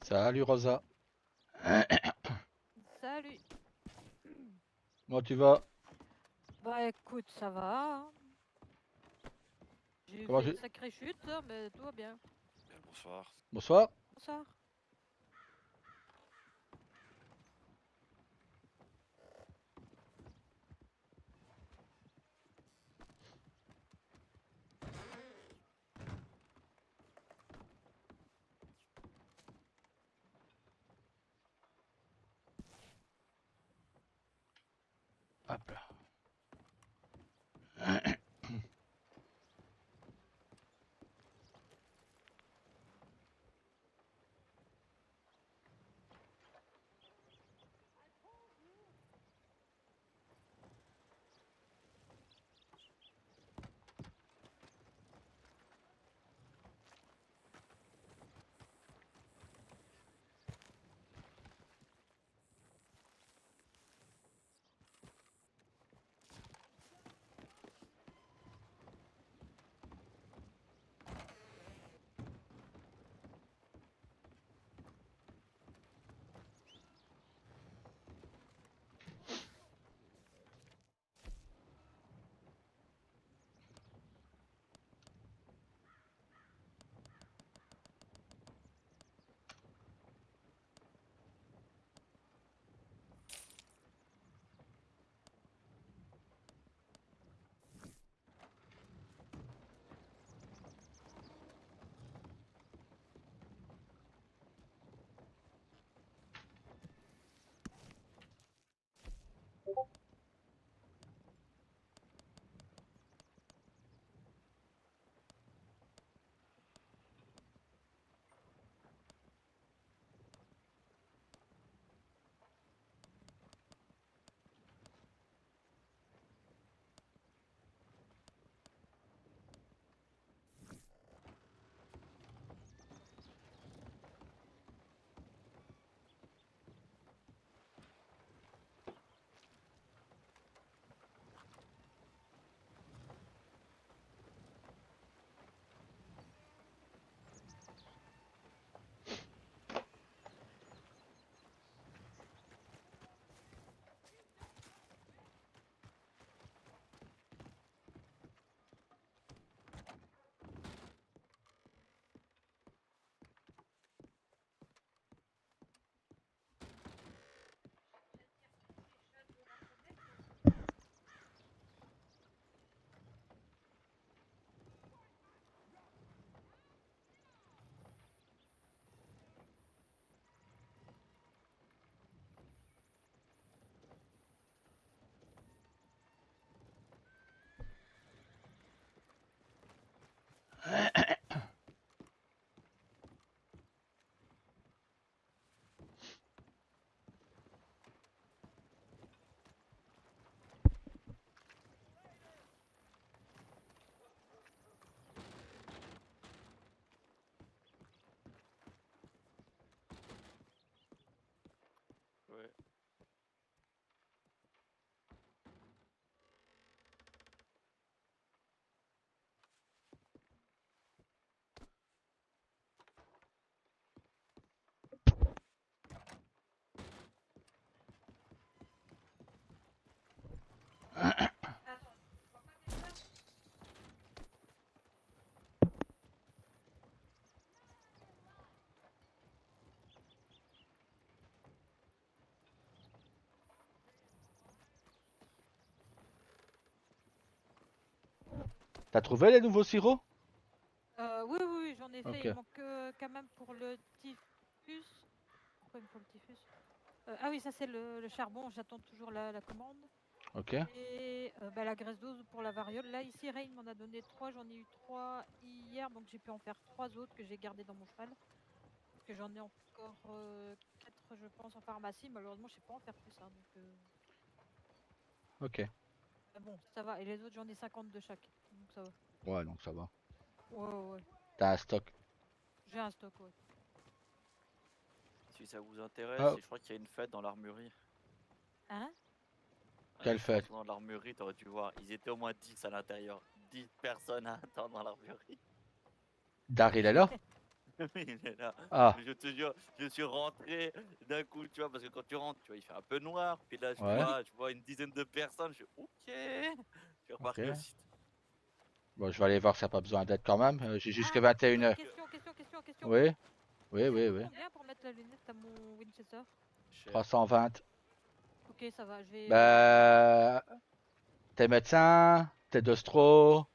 Salut Rosa. Salut. Comment tu vas? Bah écoute, ça va, hein. J'ai Comment fait tu... une sacrée chute, hein, mais tout va bien. Bonsoir. Bonsoir. Bonsoir. Hop là. Ouais. T'as trouvé les nouveaux sirops? Oui, oui, oui, j'en ai fait. Ok. Il manque quand même pour le typhus. Pourquoi il me faut le typhus? Ah oui, ça c'est le charbon. J'attends toujours la commande. Ok. Et bah, la graisse d'os pour la variole. Là, ici, Rain m'en a donné 3. J'en ai eu 3 hier, donc j'ai pu en faire 3 autres que j'ai gardés dans mon cheval. Parce que j'en ai encore 4, je pense, en pharmacie. Malheureusement, je sais pas en faire plus. Hein, donc, Ok. bon, ça va. Et les autres, j'en ai 50 de chaque. Donc ça va. Ouais, donc ça va. Ouais, ouais, ouais. T'as un stock. J'ai un stock, ouais. Si ça vous intéresse, Oh, et je crois qu'il y a une fête dans l'armurerie. Hein? quelle Je suis en fête? ce moment dans l'armurerie, t'aurais dû voir. Ils étaient au moins 10 à l'intérieur. 10 personnes à attendre dans l'armurerie. Daryl est là? Il est là. Ah, Mais je te jure, je suis rentré d'un coup, tu vois, parce que quand tu rentres, tu vois, il fait un peu noir. Puis là, ouais, je vois une dizaine de personnes. Je fais OK. Je suis ok. remarqué au site. Bon, je vais aller voir s'il n'y a pas besoin d'aide quand même. J'ai jusque Ah, 21h. question. Oui, Ça oui, coûte oui. combien pour mettre la lunette à mon Winchester? Cher. 320. Ok, ça va, je vais. Bah, t'es médecin, t'es d'ostro, Mais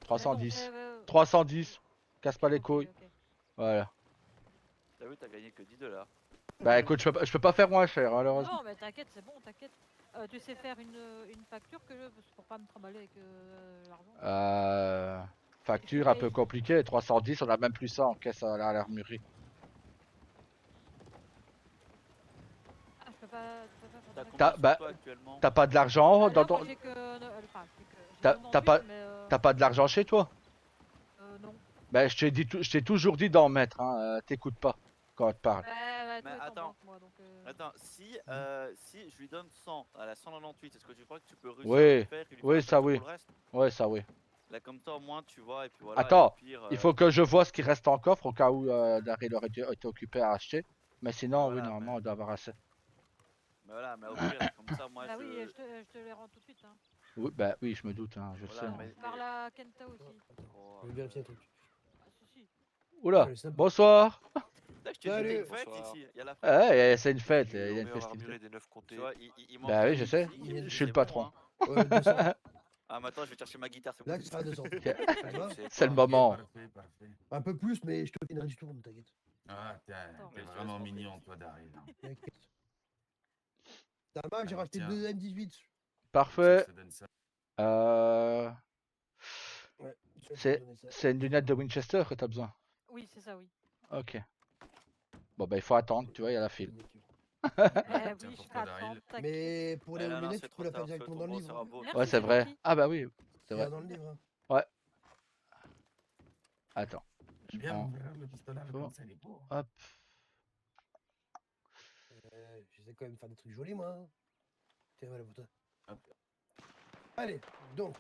bon, 310. 310. Casse pas les ok, couilles. ok. Voilà. T'as vu, t'as gagné que 10 $. Bah écoute, je peux pas faire moins cher, malheureusement. Non, mais t'inquiète, c'est bon, t'inquiète. Tu sais faire une facture que je. Pour pas me trimballer avec l'argent. Euh, Et je te facture un peu paye. compliquée. 310, on a même plus ça en caisse à l'armurerie. Ah, je peux pas faire de T'as facture. combien sur Bah, toi actuellement? t'as pas de l'argent Bah dans là, ton. moi j'ai que. Enfin, j'ai T'as t'as 98, pas, mais. t'as pas de l'argent chez toi? Non. Bah, je t'ai toujours dit d'en mettre, hein. T'écoutes pas quand on te parle. Bah, Mais tout est en attends, banque, moi, donc. attends, si, si je lui donne 100 à la 198, est-ce que tu crois que tu peux réussir à lui Oui, faire et lui faire la oui, ça facture oui. pour le reste? Ouais, ça oui. Là, comme ça, au moins, tu vois, et puis voilà, et au Attends, pire, il faut que je vois ce qui reste en coffre au cas où Daryl aurait été occupé à acheter. Mais bah sinon, oui, voilà, normalement, on doit avoir assez. mais au pire, comme ça, moi, Bah oui, je te les rends tout de suite. Hein. Oui, bah oui, je me doute, hein, je le sais. voilà, Attends, Hein. je parle à Kenta aussi. Oh, Je vais vérifier un truc. Ah, si. Oula, Allez, sympa. bonsoir. là, je te dis, il y a Salut. une fête Bonsoir. ici, il y a la fête. Ouais, c'est une fête, Je suis il y au a une meilleur festivité. armurier des 9 Tu comtés. vois, il manque Bah un oui, je sais, ici, Je je et suis le c'est patron. bon, hein. Ouais, 200. Ah, mais attends, je vais chercher ma guitare, c'est bon. Là, tu seras à 200. Ok, Ça va c'est le Ok, moment. parfait. Un peu plus, mais je te fais une ristourne, t'inquiète. Ah, t'es Attends. t'es Mais je vraiment laisse rentrer mignon, ici. toi, Daryl. Hein. T'inquiète. T'as mal, j'ai Allez, racheté tiens. 2 M18. Comme ça, Parfait. ça donne ça. Euh, Ouais, je vais te c'est donner ça. c'est une lunette de Winchester que t'as besoin. Oui, c'est ça, oui. Ok. Bon, bah il faut attendre, tu vois, il y a la file. Eh Tiens, oui, pour je toi, vais Daryl. attendre, t'inquiète. Mais pour les Eh non, non, lunettes, c'est tu peux trop la faire tard, directement ton dans le bon livre. sera Hein. beau. Merci, Ouais, c'est vrai. gentil. Ah bah oui, c'est Il y a vrai. dans le livre. Hein. Ouais. Attends, je Bien prends. ouvrir le pistolet Faut- comme ça, il est beau. Hop. Je sais quand même faire des trucs jolis, moi. Hein. Tiens, voilà pour toi. Hop. Allez, donc.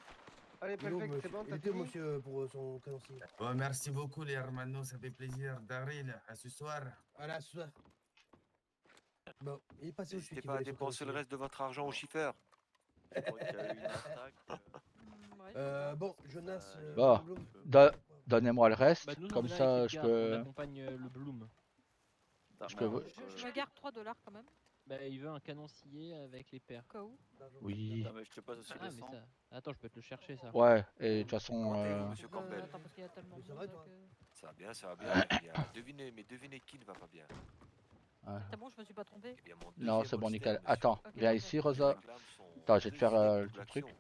Allez, Il est où, perfect, c'est monsieur bon, Il t'as était où, fini? monsieur, pour son créancier. Oh, merci beaucoup, les hermanos, ça fait plaisir. Daryl, à ce soir. Voilà, ce soir. Bon, il est passé au celui N'hésitez qui pas à voulait son dépenser le créancier. reste de votre argent au chiffre. Je crois qu'il y a eu une attaque. Ouais, je vois. Bon, Jonas, Bon, Monsieur Bloom. donnez-moi le reste, Bah nous, comme on est là ça avec je Edgar, on peux. accompagne le Bloom. Je peux- Je me garde 3 $ quand même, Bah il veut un canon scié avec les paires. au cas où. Oui. Attends, mais je te passe aussi Ah les mais 100. ça... Attends, je peux te le chercher ça. Ouais, et de toute façon. Comptez-vous, monsieur Attends, Campbell. parce qu'il y a tellement de Mais ça monde va, là toi que. Ça va bien, ça va bien. Mais devinez qui ne va pas bien. C'est bon, je me suis pas trompé. Eh bien, mon Non, deuxième c'est bon, holster, nickel. monsieur. Attends, Ok, viens parfait. ici, Il Rosa. réclame son Attends, je vais te faire deuxième le double truc. action.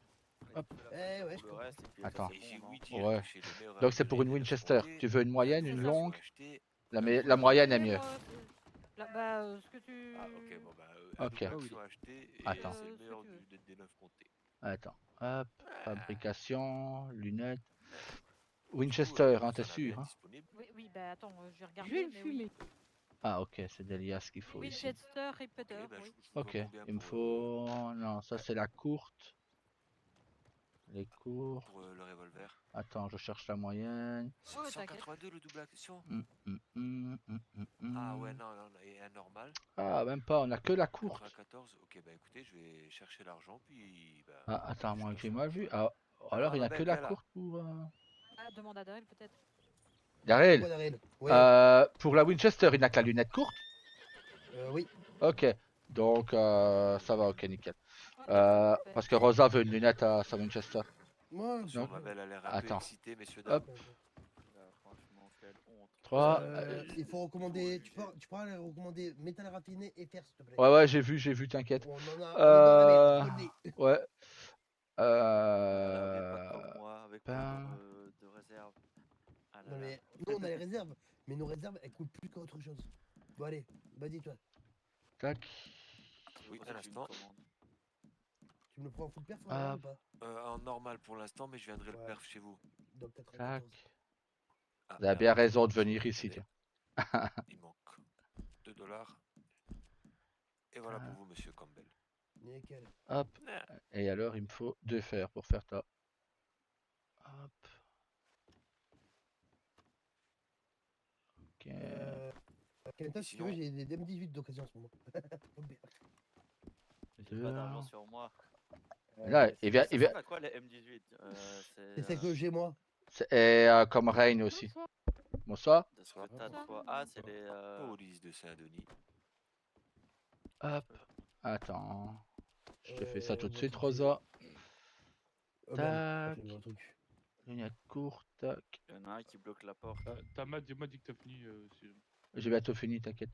Hop. Ouais, je Le comprends. reste, et puis Attends. ça, Et c'est j'ai bon, hein. ouï dire Ouais. que chez le meilleur Donc c'est pour une armurier des 9 Winchester. comtés, Tu veux une moyenne, il une C'est faut ça. longue? acheter La la moyenne est Mais mieux. moi, ce que tu. Ah, ok, bon, bah, Ok. double Pas où il action est. achetée, et Attends. c'est le Ce que meilleur tu veux. des 9 comtés. Attends. Hop. Fabrication, lunettes. Du Winchester, coup, hein, vous t'es en avez sûr, un hein? disponible. Oui, bah attends, je vais Je regarder, vais le mais oui. fumer. Ah, ok, c'est des liasses qu'il faut ici. Winchester et Ok, Peter, bah, oui. je vous Ok, dois combien il me pour, faut. Non, ça c'est la courte. Les courtes. pour le revolver? Attends, je cherche la moyenne. Ouais, t'inquiète. 182 le double action? Ah ouais, Mm. non, et un normal? Ah, même pas, on a que la courte. 94, ok, bah écoutez, je vais chercher l'argent, puis bah, Ah, attends, moi jusqu'à que j'ai ce mal moment, vu. je- Ah, alors il n'y a Annabelle que qui la est là. courte pour. Ah, demande à Daryl peut-être. Daryl, Pourquoi, Daryl Ouais, pour la Winchester, il n'a que la lunette courte. oui. Ok, donc ça va, ok, nickel. Ok, parfait. Parce que Rosa veut une lunette à sa Winchester. Moi, Attention, Donc, ma belle a l'air un peu attends. excitée, messieurs, Hop, dames. Là, franchement, quelle honte. 3. Il faut recommander. Tu pourras les recommander métal raffiné et fer, s'il te plaît. Ouais, j'ai vu, t'inquiète. On est dans la merde, je te le dis. Ouais. Voilà, mais pas comme moi, avec Ben, autant de réserve. Ah là Non, là. mais nous, on a les réserves. Mais nos réserves, elles coûtent plus qu'autre chose. Bon, allez, vas-y, toi. tac. Je Oui, veux un passer une instant. commande. Tu me le prends en full perf, Ah. ou pas En normal pour l'instant, mais je viendrai le Ouais. perf chez vous. Donc, Tac. 94. Ah, Vous avez merde, bien raison de j'ai venir oublié ici, de tiens. Il manque 2 $. Et voilà pour vous, monsieur Campbell. Nickel. Hop. Et alors, il me faut 2 fers pour faire ça. Hop. Kenta, si tu veux, j'ai des M18 d'occasion en ce moment. J'ai pas d'argent sur moi. Là, il vient, Ça il vient. ressemble à quoi les M18 C'est celle que j'ai moi. Et comme Rain aussi. Bonsoir. De ce que t'as toi. Ah, c'est les. Police de Saint-Denis. Hop. Attends. Je te fais ça tout de bon, suite, ça fait- Rosa. Oh merde, Tac. ça fait un truc. Lunettes courtes. Tac. Il y en a un qui bloque la porte. T'as Matt, dis-moi dit que t'as fini. J'ai bientôt fini, t'inquiète.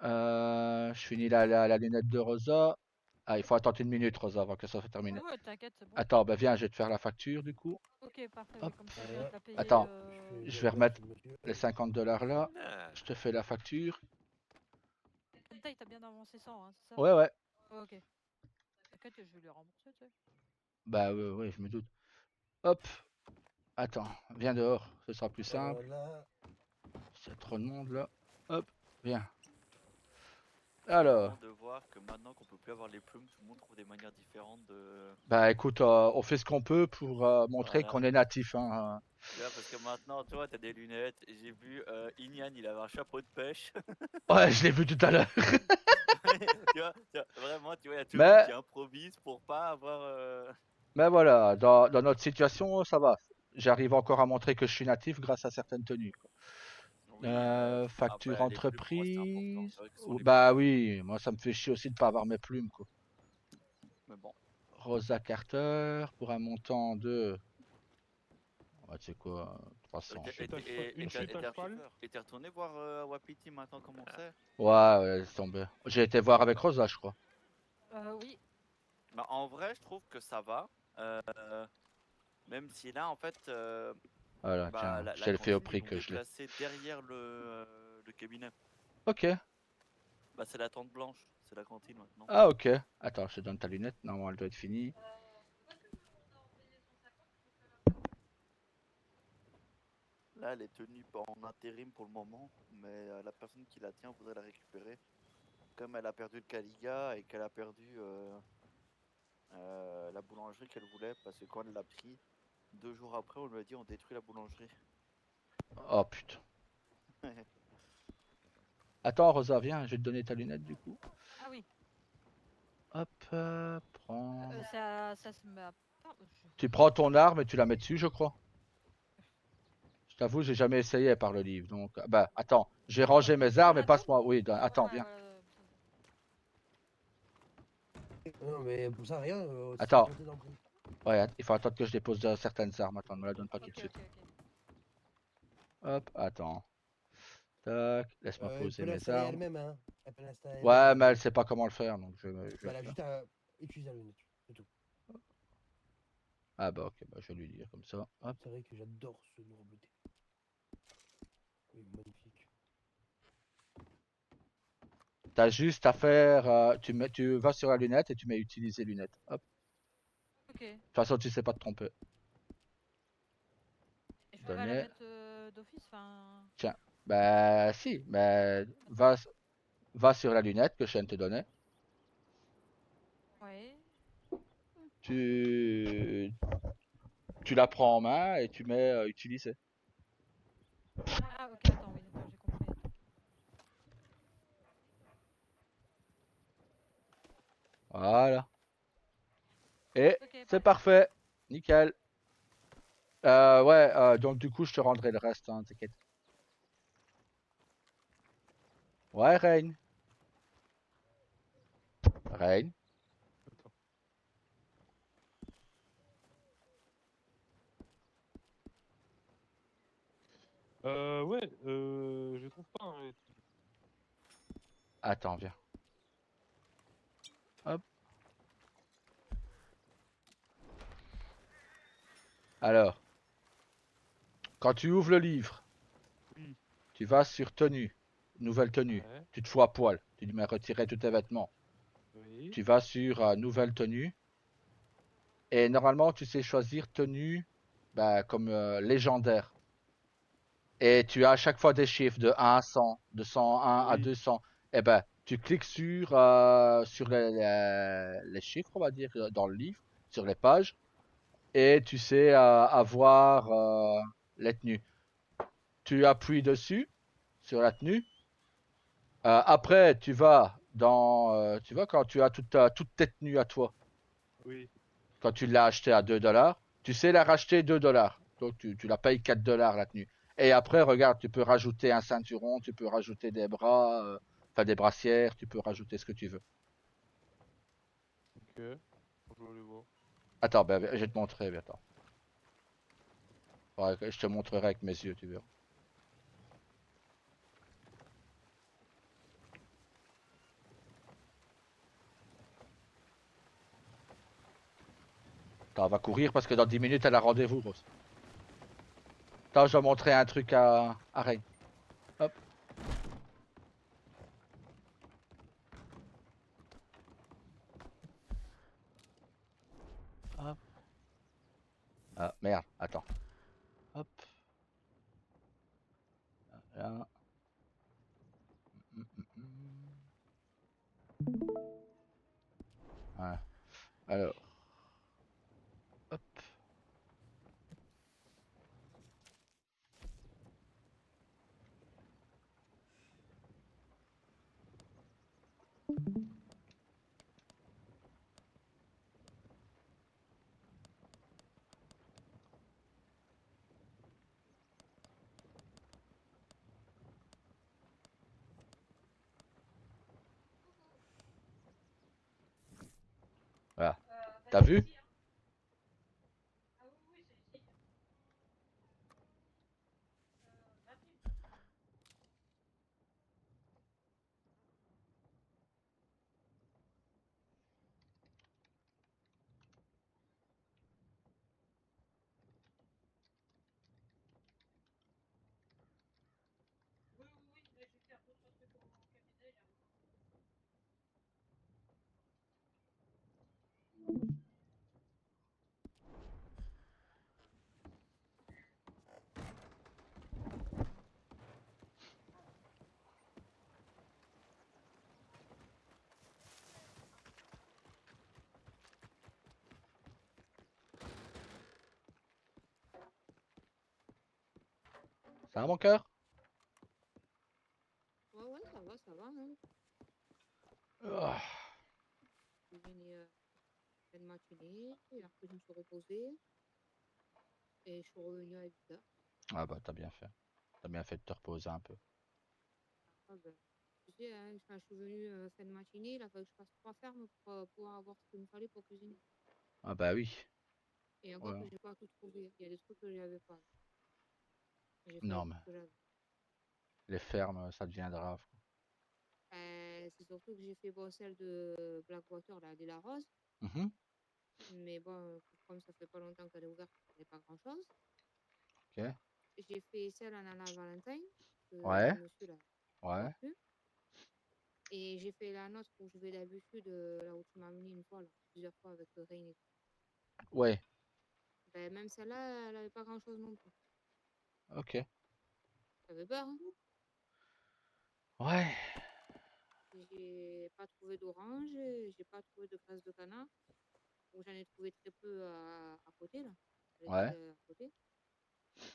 Je finis la lunette de Rosa. Ah, il faut attendre 1 minute, Rosa, avant que ça soit terminé. Ouais, t'inquiète, c'est bon. Attends, bah viens, je vais te faire la facture du coup. Ok, parfait. Hop. Oui, comme ça, je vais te la payer. Attends, Je je vais remettre monsieur. les 50 $ là. Ah, Je te fais la facture. Kenta, il t'a bien avancé 100, hein, c'est ça? Ouais, ouais. Ok. T'inquiète, je vais lui rembourser, tu sais. Bah ouais, je me doute. Hop. Attends, viens dehors, ce sera plus simple. Voilà. C'est trop de monde là. Hop, viens. C'est Alors, marrant de voir que maintenant qu'on peut plus avoir les plumes, tout le monde trouve des manières différentes de. bah écoute, on fait ce qu'on peut pour montrer Voilà. qu'on est natif. Hein. Tu vois, parce que maintenant, tu vois, t'as des lunettes. Et j'ai vu Ignan, il avait un chapeau de pêche. Ouais, je l'ai vu tout à l'heure. Vraiment, tu vois, il y a tout Mais- le monde qui improvise pour pas avoir. Mais voilà, dans notre situation, ça va. J'arrive encore à montrer que je suis natif grâce à certaines tenues. Quoi. Oui, Facture après, les plumes, pour moi, c'est important. entreprise. C'est vrai que ce sont les Bah plumes. oui, moi ça me fait chier aussi de pas avoir mes plumes. Quoi. Mais bon. Rosa Carter pour un montant de. Ouais, tu sais quoi, 300. Et je sais pas. Une chute à cheval. Et t'es retourné voir Wapiti maintenant comment c'est? Ouais, laisse tomber. J'ai été voir avec Rosa, je crois. Oui. Bah, en vrai, je trouve que ça va. Même si là, en fait, Voilà, bah, tiens, la je te le fais au cantine, prix ils l'ont que je l'ai. déplacée derrière le cabinet. Ok. Bah, c'est la tente blanche, c'est la cantine maintenant. Ah, ok. Attends, je te donne ta lunette. Normalement, elle doit être finie. Là, elle est tenue en intérim pour le moment, mais la personne qui la tient voudrait la récupérer. Comme elle a perdu le Caliga et qu'elle a perdu la boulangerie qu'elle voulait, parce que quand elle l'a pris, 2 jours après, on lui a dit on détruit la boulangerie. Oh putain. Attends, Rosa, viens, je vais te donner ta lunette du coup. Ah oui. Hop, prends. Ça se met à. Tu prends ton arme et tu la mets dessus, je crois. Je t'avoue, j'ai jamais essayé par le livre. Donc, bah, attends, j'ai rangé mes armes et passe-moi. Oui, attends, viens. Non, mais pour ça, rien. c'est Attends. compté dans le prix. Ouais, il faut attendre que je dépose certaines armes. Attends, ne me la donne pas tout de Ok, suite. ok, ok. Hop, attends. Tac, laisse-moi Elle poser peut mes l'installer armes. elle-même, hein. Elle peut l'installer Ouais, elle-même. mais elle sait pas comment le faire, donc je Bah, vais elle a le faire. juste à utiliser la lunette, c'est tout. Ah bah ok, bah, je vais lui dire comme ça. Hop. C'est vrai que j'adore ce noir bleuté. Oui, magnifique. T'as juste à faire, tu vas sur la lunette et tu mets utiliser lunette. Hop. Ok. De toute façon, tu sais pas te tromper. Et je peux pas la Donner. mettre d'office, enfin. Tiens. Bah si, mais va sur la lunette que je viens de te donner. Ouais. Tu la prends en main et tu mets utiliser. Ah ok, attends, oui, d'accord, j'ai compris. Attends. Voilà. Et Ok, c'est parfait. Nickel. Ouais, donc du coup, je te rendrai le reste, hein, t'inquiète. Ouais, Rain. Rain. Ouais, je trouve pas. Hein. Attends, viens. Hop. Alors, quand tu ouvres le livre, Oui. tu vas sur tenue, nouvelle tenue. Ouais, Tu te fous à poil, tu mets retirer tous tes vêtements. oui. Tu vas sur nouvelle tenue. Et normalement, tu sais choisir tenue bah, comme légendaire. Et tu as à chaque fois des chiffres de 1 à 100, de 101 à Oui. 200. Et ben, tu cliques sur les chiffres, on va dire, dans le livre, sur les pages. Et tu sais avoir les tenues. Tu appuies dessus, sur la tenue. Après, tu vas dans, tu vois, quand tu as toutes tes tenues à toi, Oui. quand tu l'as acheté à 2 $, tu sais la racheter 2 $. Donc tu la payes 4 $ la tenue. Et après, regarde, tu peux rajouter un ceinturon, tu peux rajouter des bras, enfin des brassières, tu peux rajouter ce que tu veux. Ok. Je vais aller voir. Attends, ben, je vais te montrer, attends. Ouais, je te montrerai avec mes yeux, tu verras. Attends, on va courir parce que dans 10 minutes, elle a rendez-vous, Rose. Attends, je dois montrer un truc à Reine. Hop. Hop. Ah, merde, attends. Hop. Là. Ouais. Alors. Hop. Voilà. T'as vu? Ça va, mon cœur? Ouais, ça va, hein. Ah. Je venais fin de matinée, et après je me suis reposée, et je suis revenue à 8h. Ah bah, t'as bien fait. T'as bien fait de te reposer un peu. Ah ben, tu sais, hein, quand je suis venue fin de matinée, il a fallu que je fasse 3 fermes pour pouvoir avoir ce qu'il me fallait pour cuisiner. Ah bah oui. Et encore Ouais. que j'ai pas tout trouvé. Il y a des trucs que j'avais pas. J'ai fait Non, avec mais ce que j'avais. les fermes, ça devient grave. C'est surtout que j'ai fait bon, celle de Blackwater, là, de la Rose. Mhm. Mais bon, comme ça fait pas longtemps qu'elle est ouverte, il n'y a pas grand chose. Ok. J'ai fait celle en Anna Valentine, que Ouais. le monsieur là, Ouais. plus. Et j'ai fait la nôtre où je vais d'habitude, là où tu m'as amené une fois, là, plusieurs fois avec le Rain et tout. Ouais. Ben, même celle-là, elle avait pas grand chose non plus. Ok. J'avais peur, hein. Ouais. J'ai pas trouvé d'orange, j'ai pas trouvé de graisse de canard. Donc j'en ai trouvé très peu à côté, là. Elle Ouais. était à côté.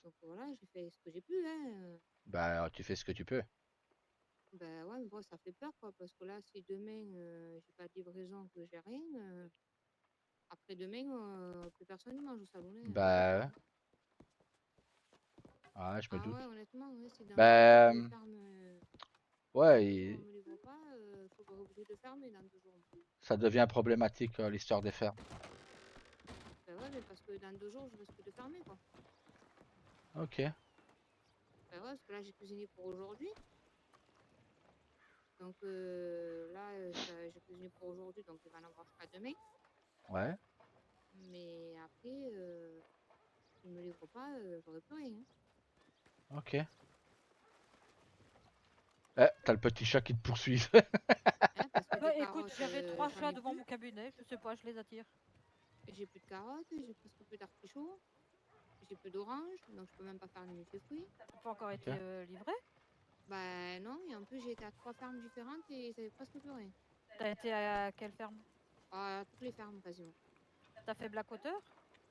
Donc voilà, j'ai fait ce que j'ai pu, hein. Bah, tu fais ce que tu peux. Ben ouais, mais bon, ça fait peur, quoi, parce que là, si demain, j'ai pas de livraison, que j'ai rien, après demain, plus personne ne mange au salon, hein, c'est sûr, Bah, hein. ouais, je me Ah doute. ouais, honnêtement, ouais, si dans 2 jours, Bah, les fermes, ouais, livraison, on me livre pas, faut pas obligé de fermer dans 2 jours. ça devient problématique, l'histoire des fermes. Ben ouais, mais parce que dans 2 jours, je risque de fermer, quoi. Ok. Ben ouais, parce que là, j'ai cuisiné pour aujourd'hui. Donc là, j'ai cuisiné pour aujourd'hui, donc il va en avoir jusqu'à demain. Ouais. Mais après, s'il me livre pas, j'aurai plus rien, hein. Ok. T'as le petit chat qui te poursuit. Hein, parce que Bah des écoute, carottes, j'avais 3 j'en chats ai devant plus. mon cabinet, je sais pas, je les attire. J'ai plus de carottes, j'ai presque plus d'artichauts, j'ai plus d'oranges, donc je peux même pas faire le multifruit. Ça n'a pas encore Ok. été livré. Bah non, et en plus j'ai été à 3 fermes différentes et ils avaient presque plus rien. T'as été à quelle ferme? À toutes les fermes quasiment. T'as fait Blackwater?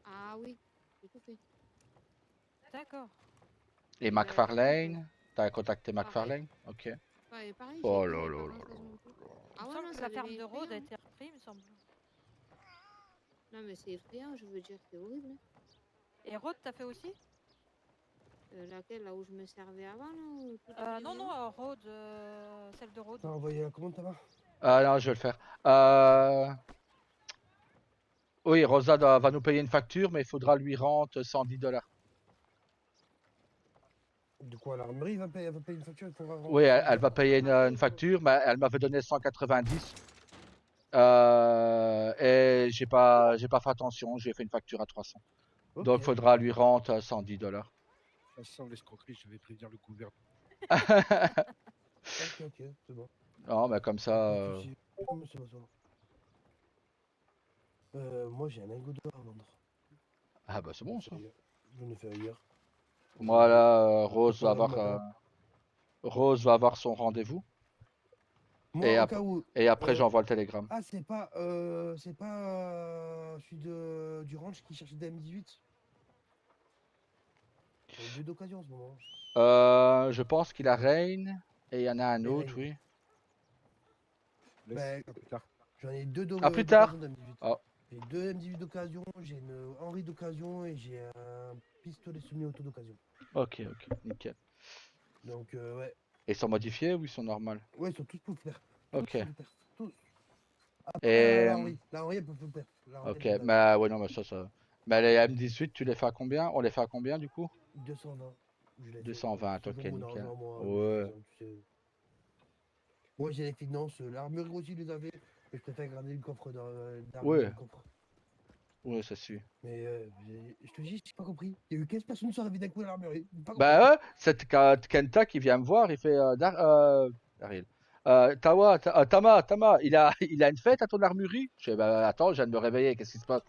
Ah oui, j'ai tout fait. D'accord. Et Et par contre, McFarlane, T'as contacté McFarlane? Ok. Ouais, et pareil, Oh j'ai là payé là pas là grand-chose non plus. Il Ah me ouais, semble non, que ça la ferme devient de Rhodes a effrayant. été reprise, il me semble. Non, mais c'est effrayant, je veux dire, c'est horrible. Hein. Et Rhodes, t'as fait aussi? Laquelle, là où je me servais avant, là, au tout début du Non, réseau? non, Rhodes, celle de Rhodes. T'as envoyé la commande, Thomas? Non, je vais le faire. Oui, Rosa va nous payer une facture, mais il faudra lui rendre 110 $. De quoi, l'armerie elle va payer une facture, il faudra Oui, rentrer elle va payer une facture, mais elle m'avait donné 190. Et j'ai pas fait attention, j'ai fait une facture à 300. Donc, il faudra lui rendre 110 $. Ça sent l'escroquerie, je vais prévenir le gouvernement. Ok, c'est bon. Non, mais comme ça. Pas de soucis. Non, mais c'est pas ça. Moi, j'ai un lingot d'or à vendre. Ah, bah, c'est bon ça. J'en ai fait hier. Moi, là, Rose Pas va dans le matin. avoir son rendez-vous. Moi, Et, au cas où. et après, j'envoie le télégramme. Ah, c'est pas celui du ranch qui cherchait des M18. Il y a deux d'occasion en ce moment. Je pense qu'il a Rain et il y en a un Et autre, Rain. oui. Ben, plus tard. j'en ai deux À plus tard. d'occasion d'M18. Oh. J'ai deux M18 d'occasion, j'ai une Henry d'occasion et j'ai un pistolet semi-auto d'occasion. Ok, nickel. Donc, ouais. Et ils sont modifiés ou ils sont normaux? Ouais, ils sont tous full perf. Ok. Tous. Et... La Henry, elle peut full perf. Ok, mais ouais, non, mais ça. Mais les M18, tu les fais à combien? On les fait à combien du coup? 220. 220, ok, nickel. Ouais. Moi, j'ai les finances, l'armure aussi, je les avais, mais je préfère garder le coffre d'armes Ouais. dans le coffre. Ouais, ça suit. Mais je te dis, j'ai pas compris. Il y a eu 15 personnes qui sont arrivées d'un coup à l'armurerie. Bah ouais, c'est Kenta qui vient me voir, il fait Daryl. Tama, il a une fête à ton armurerie? Je fais bah attends, je viens de me réveiller, qu'est-ce qui se passe?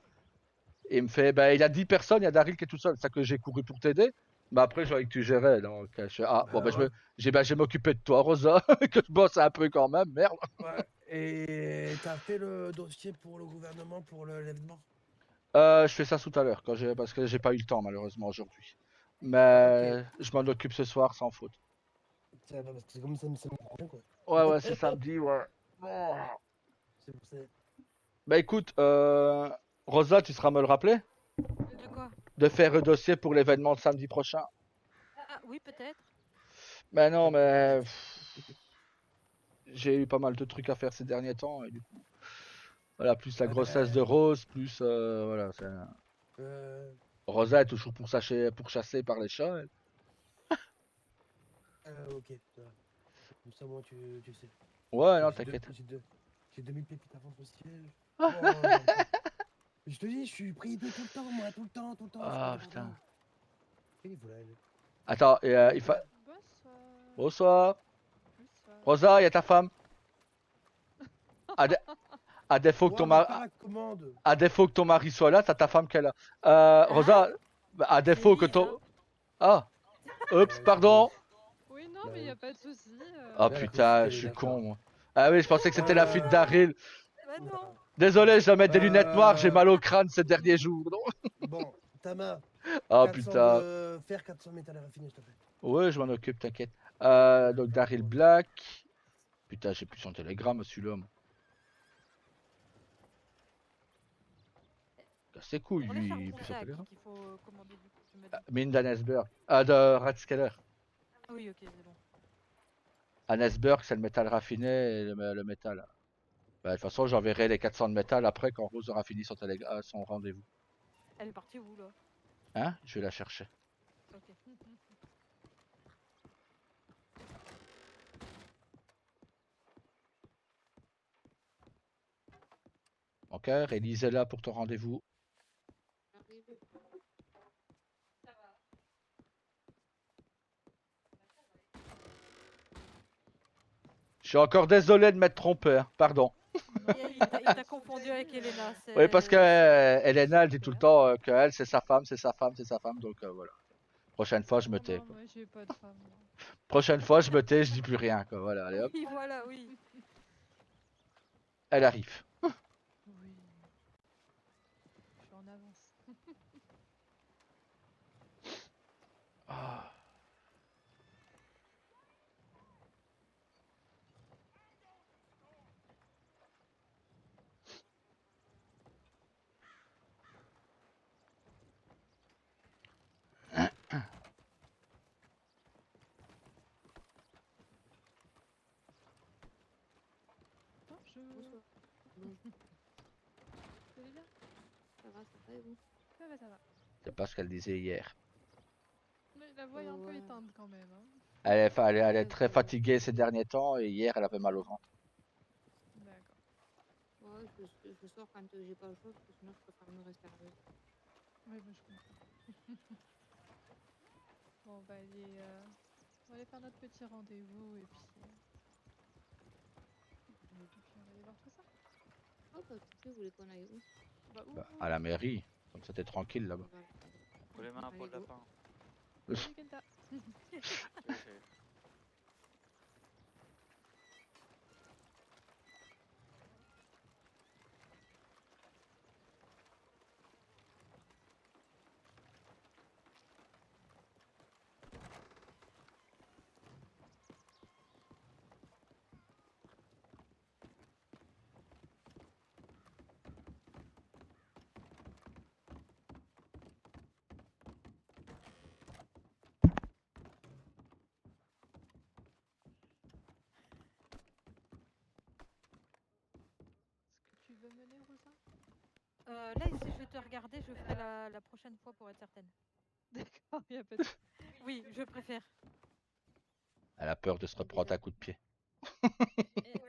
Et il me fait bah il a 10 personnes, il y a Daryl qui est tout seul, c'est ça que j'ai couru pour t'aider. Mais après, je voyais que tu gérais, donc je fais bon bah ouais. je vais m'occuper de toi, Rosa, que je bosse un peu quand même, merde. Ouais. Et t'as fait le dossier pour le gouvernement pour l'événement? Je fais ça tout à l'heure, parce que j'ai pas eu le temps malheureusement aujourd'hui. Mais je m'en occupe ce soir sans faute. Ça va, parce que c'est comme ça, me prochain, quoi. Ouais, c'est samedi, ouais. Oh. C'est pour ça. Bah écoute, Rosa, tu seras me le rappeler? De quoi? De faire un dossier pour l'événement de samedi prochain. Ah oui, peut-être. Mais non, mais j'ai eu pas mal de trucs à faire ces derniers temps et du coup, voilà, plus la grossesse de Rose, plus voilà. Rosa est toujours pour chasser par les chats. Ok. Comme ça, moi, tu sais. Ouais, non, t'inquiète. J'ai 2000 pépites à vendre au ciel. Bon, je te dis, je suis pris de tout le temps, moi, tout le temps. Ah putain. Attends, il faut. Bonsoir. Rosa, il y a ta femme. À défaut que ton mari soit là, t'as ta femme qu'elle a. Rosa, à défaut que ton. Ah. Oups, pardon. Oui, non, mais y a pas de souci. Oh putain, je suis con moi. Ah oui, je pensais que c'était la fille de Daryl. Désolé, je dois mettre des lunettes noires, j'ai mal au crâne ces derniers jours. Bon, Tama. Oh putain. Faire 400 métal à raffiner, s'il te plaît. Ouais, je m'en occupe, t'inquiète. Donc Daryl Black. Putain, j'ai plus son télégramme celui-là. C'est cool, lui, il plus son télégramme. Mine d'Annesburg. De Ratskeller. Ah oui, ok, c'est bon. Annesburg, c'est le métal raffiné et le métal. Bah, de toute façon, j'enverrai les 400 de métal après quand Rose aura fini son rendez-vous. Elle est partie où là? Hein? Je vais la chercher. Ok. Ok, réalisez-la pour ton rendez-vous. Je suis encore désolé de m'être trompé, hein. Pardon. Il t'a confondu avec Elena. Oui, parce que Elena, elle dit tout le temps qu'elle, c'est sa femme, donc voilà. Prochaine fois, je me tais. Moi, j'ai pas de femme. Prochaine fois, je me tais, je dis plus rien, quoi. Voilà, allez hop. Oui, voilà, oui. Elle arrive. Oui. Je suis en avance. Bonsoir. Bon, Vous allez bien? ça va et vous? Ça va, ça va. C'est pas ce qu'elle disait hier. Mais la voix est un peu Ouais. éteinte quand même. Hein. Elle est Ouais, très bah, fatiguée ces derniers temps et hier elle avait mal au ventre. D'accord. ouais, je sors quand j'ai pas le choix, parce que sinon je préfère me rester à la maison. Ouais, bah, je comprends. Bon, on va aller faire notre petit rendez-vous et puis on va aller voir tout ça. Oh, pas de soucis, vous voulez qu'on aille où? Bah, où Bah, à la mairie, comme ça t'es tranquille là-bas. Voilà. Pour les mains à Allez, peau de go. lapin. Salut Kenta. Salut. Est-ce que tu veux mener Rosa? Là, ici, je vais te regarder, je ferai la prochaine fois pour être certaine. D'accord, y a pas de... Oui, je préfère. Elle a peur de se reprendre à coup de pied.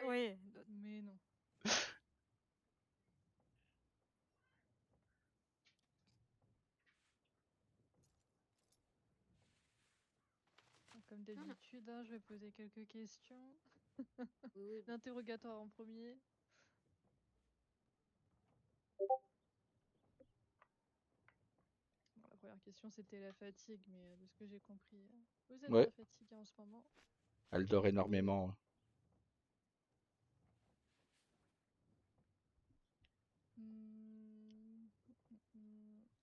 Oui. Mais non. Comme d'habitude, hein, je vais poser quelques questions. Oui. L'interrogatoire en premier. Bon, la première question c'était la fatigue, mais de ce que j'ai compris, vous êtes Ouais. pas fatigué en ce moment. Elle dort énormément.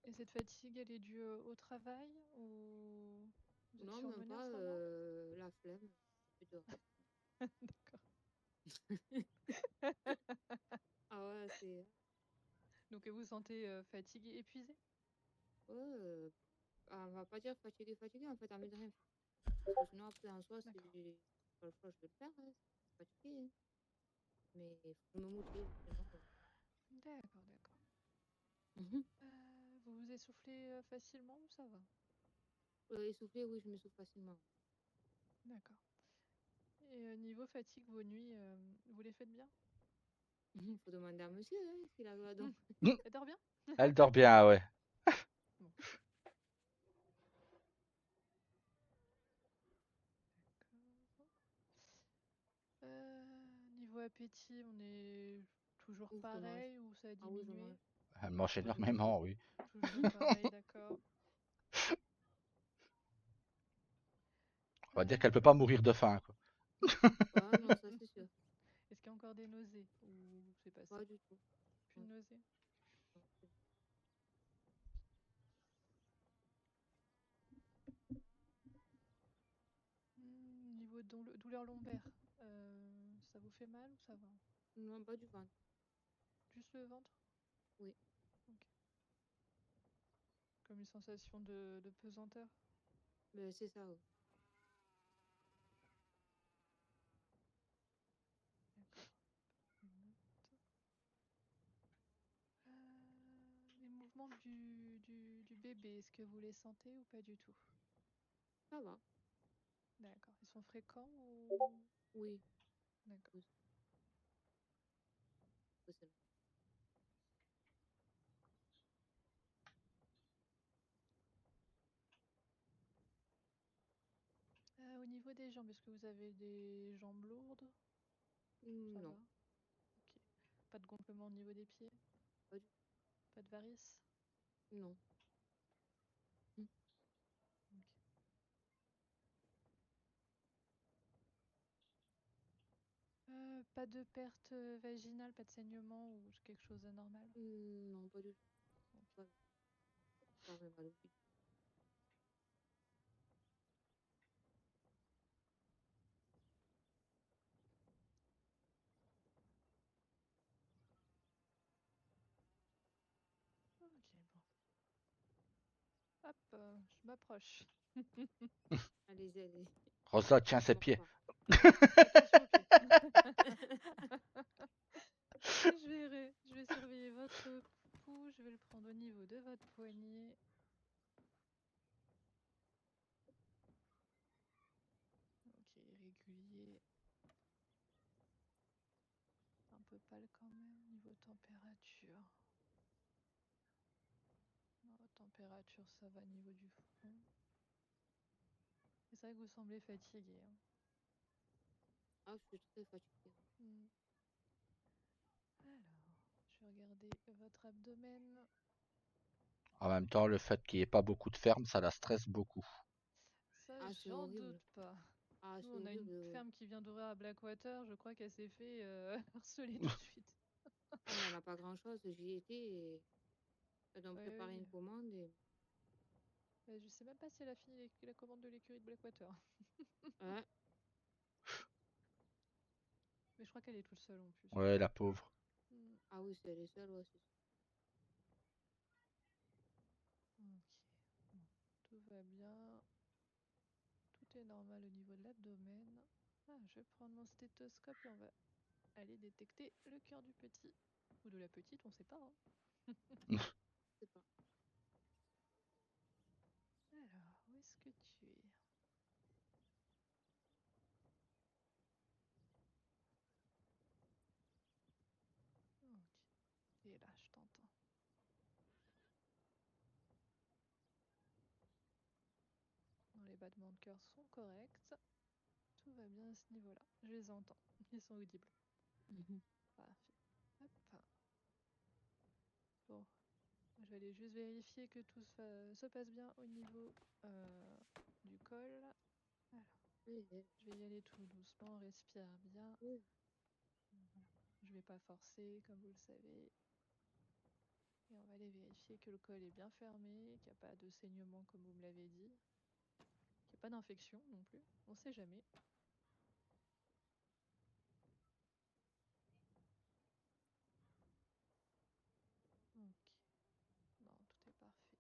Et cette fatigue, elle est due au travail ou vous êtes Non, même surmené en pas, ce moment? la flemme, plus de reste. D'accord. Ah ouais, c'est... Donc vous vous sentez fatigué, épuisé? Ouais, on va pas dire fatigué, en fait, envie de rien faire. Parce que sinon, après, en soi, si j'ai pas le choix, je vais le faire, hein, c'est fatigué. Hein. Mais il faut que je me motive, sinon... D'accord, d'accord. Mhm. Vous vous essoufflez facilement ou ça va? Essoufflé, oui, je m'essouffle facilement. D'accord. Et niveau fatigue, vos nuits, vous les faites bien? Il faut demander à monsieur, hein, s'il a le don. Elle dort bien? Elle dort bien, ouais. Bon. Niveau appétit, on est toujours Ouf, je mange. pareil ou ça a Ah oui, je diminué? mange. Elle mange Moi, je mange énormément, beaucoup. oui. Toujours pareil, d'accord. On va dire qu'elle peut pas mourir de faim, quoi. Ah non, ça c'est sûr. Est-ce qu'il y a encore des nausées ou c'est passé? Pas du tout. Plus de nausées? Niveau douleur lombaire, ça vous fait mal ou ça va? Non, pas du ventre. Juste le ventre? Oui. Ok. Comme une sensation de pesanteur? Mais c'est ça, oui. D'accord. Les mouvements du bébé, est-ce que vous les sentez ou pas du tout? Ça va. D'accord. Ils sont fréquents ou... Oui. D'accord. Oui. C'est Au niveau des jambes, est-ce que vous avez des jambes lourdes? Ça non. va? Ok. Pas de gonflement au niveau des pieds? Pas du tout. Pas de varices? Non. Ok. Pas de perte vaginale, pas de saignement ou quelque chose d'anormal? Non, pas du tout. Ok. Pas mal au cul. Ok, bon. Hop, je m'approche. Allez-y, allez-y. Rosa tient ses Mord pieds. pas. Attention aux pieds. au niveau de votre poignet. Ok, régulier. Un peu pâle quand même. Niveau température. Non, température, ça va niveau du front. C'est vrai que vous semblez fatigué. Hein. Ah, je suis très fatiguée. Alors, je vais regarder votre abdomen. En même temps, le fait qu'il n'y ait pas beaucoup de ferme, ça la stresse beaucoup. Ça, Ah, c'est j'en horrible. doute pas. Ah, Nous, c'est on a une horrible. ferme qui vient d'ouvrir à Blackwater. Je crois qu'elle s'est fait harceler tout de suite. Ah, mais elle n'a pas grand-chose. J'y étais et elles ont Ouais, préparé oui. une commande et... Je sais même pas si elle a fini la commande de l'écurie de Blackwater. Ouais. Mais je crois qu'elle est toute seule en plus. Ouais, la pauvre. Ah oui, c'est elle est seule, ouais, c'est ça. Ok. Bon, tout va bien. Tout est normal au niveau de l'abdomen. Ah, je vais prendre mon stéthoscope et on va aller détecter le cœur du petit. Ou de la petite, on sait pas. Hein. Je sais pas. Alors, où est-ce que tu es? Ok. Et là, je t'entends. Non, les battements de cœur sont corrects. Tout va bien à ce niveau-là. Je les entends. Ils sont audibles. Parfait. Hop. Bon. Je vais aller juste vérifier que tout se passe bien au niveau du col. Alors, je vais y aller tout doucement, respire bien. Oui. Voilà. Je vais pas forcer, comme vous le savez. Et on va aller vérifier que le col est bien fermé, qu'il n'y a pas de saignement comme vous me l'avez dit. Qu'il n'y a pas d'infection non plus. On sait jamais. Ok. Non, tout est parfait.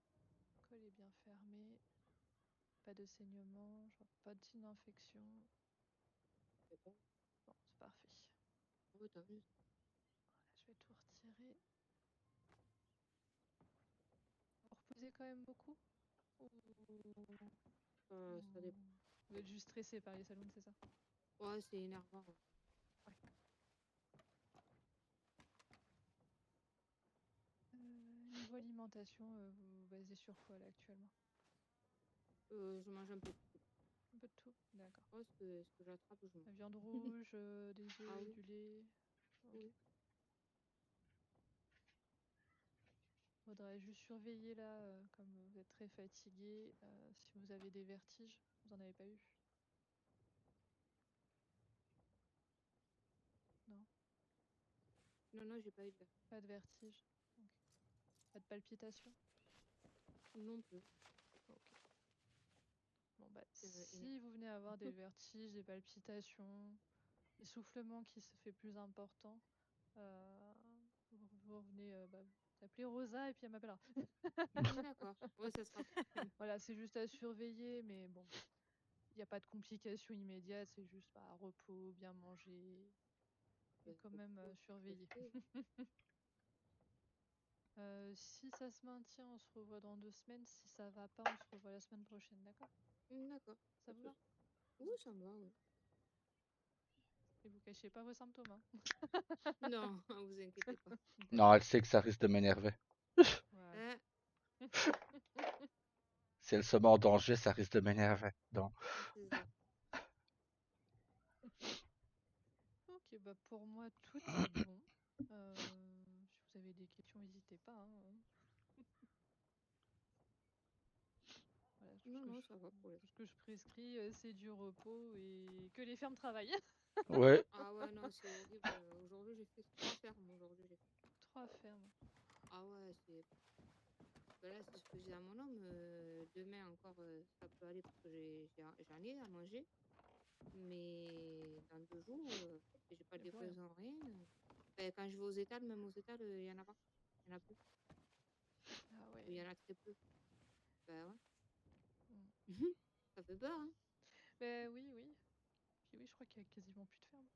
Le col est bien fermé. Pas de saignement, je vois pas de signe d'infection. Bon, c'est parfait. Oui, t'as vu. Voilà, je vais tout retirer. Vous reposez quand même beaucoup? Ça dépend. Vous êtes juste stressé par les saloons, c'est ça? Ouais, c'est énervant. Ouais. Niveau alimentation, vous vous basez sur quoi là actuellement? Je mange un peu de tout. Un peu de tout, d'accord. Ouais, ce que j'attrape, je mange. La viande rouge, des œufs, Ah oui. du lait. Ok. Oui. Faudrait juste surveiller là, comme vous êtes très fatigué, si vous avez des vertiges, vous en avez pas eu? Non? Non, non, j'ai pas eu de vertige. Pas de vertige? Ok. Pas de palpitations? Non plus. Ok. Bon bah, énervant. si vous venez avoir des vertiges, des palpitations, essoufflement qui se fait plus important, vous revenez, vous appelez Rosa et puis elle m'appellera. D'accord. Ouais, ça sera fait. Voilà, c'est juste à surveiller, mais bon, il n'y a pas de complications immédiates, c'est juste repos, bien manger et quand même surveiller. Si ça se maintient, on se revoit dans 2 semaines. Si ça va pas, on se revoit la semaine prochaine, d'accord? D'accord. Ça vous va? Oui, ça me va, oui. Et vous cachez pas vos symptômes, hein? Non, vous inquiétez pas. Non, elle sait que ça risque de m'énerver. Ouais. Si elle se met en danger, ça risque de m'énerver. Donc, C'est ça. Ok, bah pour moi tout est bon. Si vous avez des questions, n'hésitez pas. Hein. Voilà, Non, ça va pour tout ce que je prescris, c'est du repos et que les fermes travaillent. ouais. Ah ouais, non, c'est horrible. Aujourd'hui, j'ai fait 3 fermes. Aujourd'hui, j'ai fait. 3 fermes. Ah ouais, c'est. Ben là, c'est ce que j'ai à mon homme. Demain encore, ça peut aller parce que j'en ai à manger. Mais dans 2 jours, si j'ai pas de Y a plus rien. livraison, rien. Ben, quand je vais aux étals, même aux étals, il y en a pas. Il y en a plus. Ah Ou il y ouais. en a très peu. Ben Mm. ouais. Ça fait peur, hein. Ben oui, oui. Puis oui, je crois qu'il y a quasiment plus de fermes.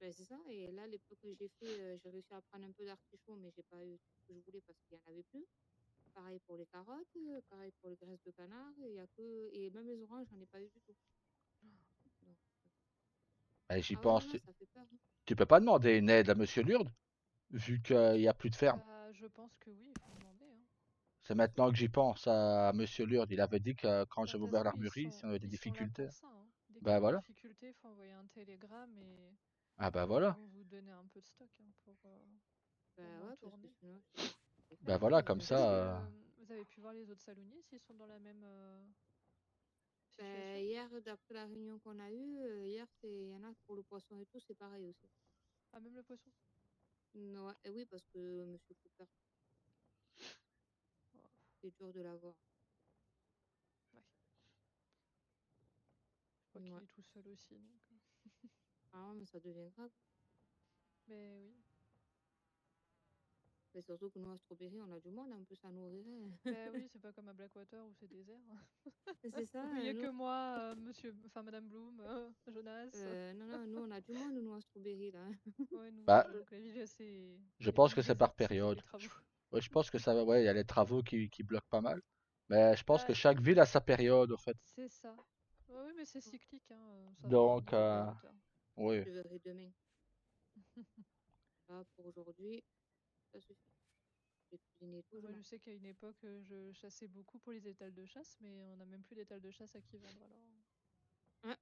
Ben, c'est ça. Et là, les peu que j'ai fait, j'ai réussi à prendre un peu d'artichaut, mais j'ai pas eu tout ce que je voulais parce qu'il y en avait plus. Pareil pour les carottes, pareil pour les graisses de canard. Il y a que... Et même les oranges, j'en ai pas eu du tout. Donc, Eh, j'y ah ouais, non, pense. non, ça fait peur. Hein. Tu peux pas demander une aide à Monsieur Lourdes, vu qu'il n'y a plus de ferme. Bah, je pense que oui, il faut demander. Hein. C'est maintenant que j'y pense à Monsieur Lourdes. Il avait dit que quand Bah, de j'avais toute ouvert façon, l'armurerie, si on avait des ils sont là difficultés. pour ça. Hein. Dès qu'il y Bah a des voilà. difficultés, il faut envoyer un télégramme et Ah bah ils voilà. vont vous donner un peu de stock hein, pour Bah moins ouais, parce que tourner. sinon, je sais pas ce que je vais Bah faire. voilà, Hein. comme Est-ce ça. que vous avez pu voir les autres saloniers s'ils sont dans la même Ben, situation? hier, d'après la réunion qu'on a eue, hier, il y en a pour le poisson et tout, c'est pareil aussi. Ah, même le poisson? Ouais, et oui, parce que Monsieur Cooper, Oh, c'est dur de l'avoir. ouais. Je crois Ouais. qu'il est tout seul aussi. Donc... Ah, mais ça devient grave. Mais oui. Mais surtout que nous, à Strawberry, on a du monde en plus à nourrir. Hein. Ben oui, c'est pas comme à Blackwater où c'est désert. C'est ça, Où il y a nous, que moi, Madame Bloom, Jonas. non, nous, on a du monde, nous, à Strawberry, là. Ouais, nous, Bah, j'avoue que la ville est assez. je Elle est pense même que c'est par désertique pour les période. travaux. Ouais, je pense que ça va. Ouais, il y a les travaux qui bloquent pas mal. Mais je pense que Bah, chaque ville a sa période, en fait. c'est ça. Ouais, oui, mais c'est cyclique, hein. Ça va Donc, revenir au plus haute. oui. Je verrai demain. Là, pour aujourd'hui, ça suffit. J'ai cuisiné tout, je Moi, je mange. sais qu'à une époque, je chassais beaucoup pour les étals de chasse, mais on n'a même plus d'étals de chasse à qui vendre alors.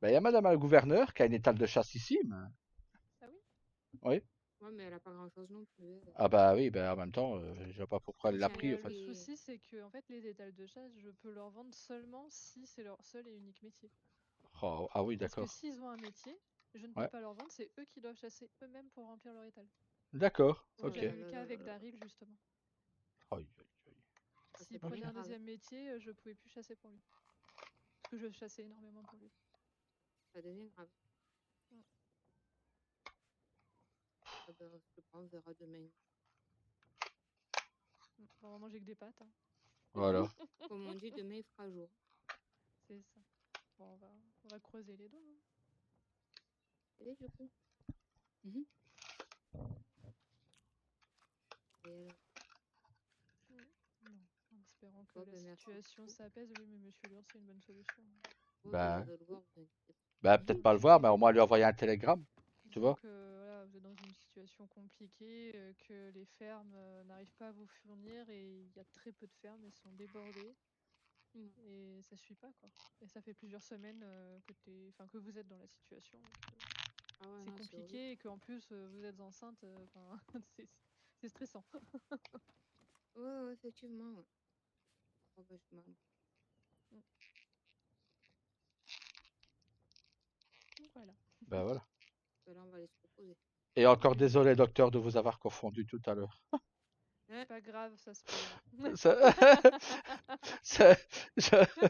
Bah, il y a Madame la gouverneure qui a une étale de chasse ici. Ah oui? Oui. Ouais, mais elle a pas grand-chose non plus. Elle. Ah bah oui, bah en même temps, je vois pas pourquoi elle l'a Tiens, pris, Mais en fait. le et... souci, c'est que en fait, les étals de chasse, je peux leur vendre seulement si c'est leur seul et unique métier. Oh, ah oui, Parce que d'accord. s'ils ont un métier, je ne peux Ouais. pas leur vendre, c'est eux qui doivent chasser eux-mêmes pour remplir leur étal. D'accord, Oh là ok. J'avais là eu le là cas là avec là là. Daryl, justement. Aïe, aïe, aïe. Ça, S'il c'est prenait bien un grave. deuxième métier, je pouvais plus chasser pour lui. Parce que je chassais énormément pour lui. Ça devient grave. Mm. Ah ben, je sais pas, on verra demain. Pour le moment, j'ai que des pattes. Hein. Voilà. Comme on dit, demain, il fera jour. C'est ça. Bon, on va creuser les doigts. Hein. Et du coup. Et Non, en espérant que bon, la ben, merci situation beaucoup. s'apaise. Oui, mais Monsieur Lourdes, c'est une bonne solution. Ouais, ben, Bah, j'irai le voir, vous inquiétez pas. bah peut-être Non, pas mais le voir, mais au c'est. moins lui envoyer un télégramme, tu Disons vois. que voilà, vous êtes dans une situation compliquée, que les fermes n'arrivent pas à vous fournir et il y a très peu de fermes, elles sont débordées Mm. et ça suit pas quoi. Et ça fait plusieurs semaines que vous êtes dans la situation, Ah ouais, c'est non, c'est horrible. compliqué et qu'en plus vous êtes enceinte, c'est stressant. Ouais, effectivement. Ouais. Oh, ben, je m'en occupe. Donc voilà. Bah voilà. Ben, là, on va aller se reposer. Et encore désolé, docteur, de vous avoir confondu tout à l'heure. C'est pas grave, ça se payera. Ça- ça- je-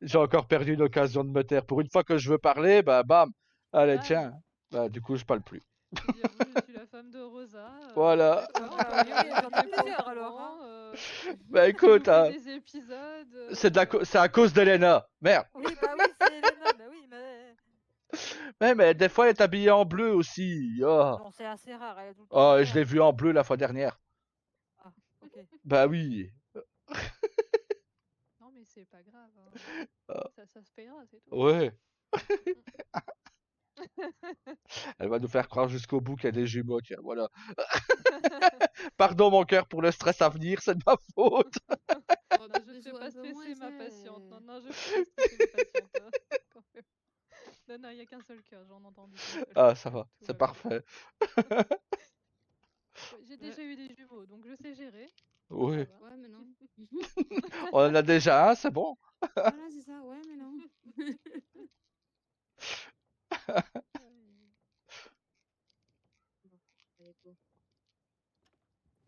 J'ai encore perdu une occasion de me taire. Pour une fois que je veux parler, bah bam. Allez, Ah, tiens. Bah du coup, je parle plus. je dis à vous, je suis la femme de Rosa. Voilà. D'accord, Bah oui, j'étais j'en pas ai au plusieurs alors. courant, Hein. Bah j'ai écoute, loupé des épisodes. c'est à cause d'Elena. Merde. Oui, bah oui, c'est Elena. Bah oui, mais. Mais des fois, elle est habillée en bleu aussi. Oh. Bon, c'est assez rare, elle est tout le temps Oh, en je l'ai vert. vue en bleu la fois dernière. Ah, ok. Bah oui. Non, mais c'est pas grave. Hein. Ah, Ça se payera, c'est tout. ouais. Elle va nous faire croire jusqu'au bout qu'il y a des jumeaux. Tiens, voilà. Pardon mon cœur pour le stress à venir, c'est de ma faute. Oh, Non, je bisous fais un pas peu stresser moins, ma ça. patiente. Non, non, je fais pas stresser ma patiente. Quand même. Non, non, il n'y a qu'un seul cœur, j'en ai entendu qu'un seul. Ah, ça va, Tout c'est va bien. parfait. Ouais, j'ai déjà eu des jumeaux, donc je sais gérer. Oui. Ça va. Ouais, mais non. On en a déjà un, c'est bon. Voilà, c'est ça. Ouais, mais non. Bon, allez, go.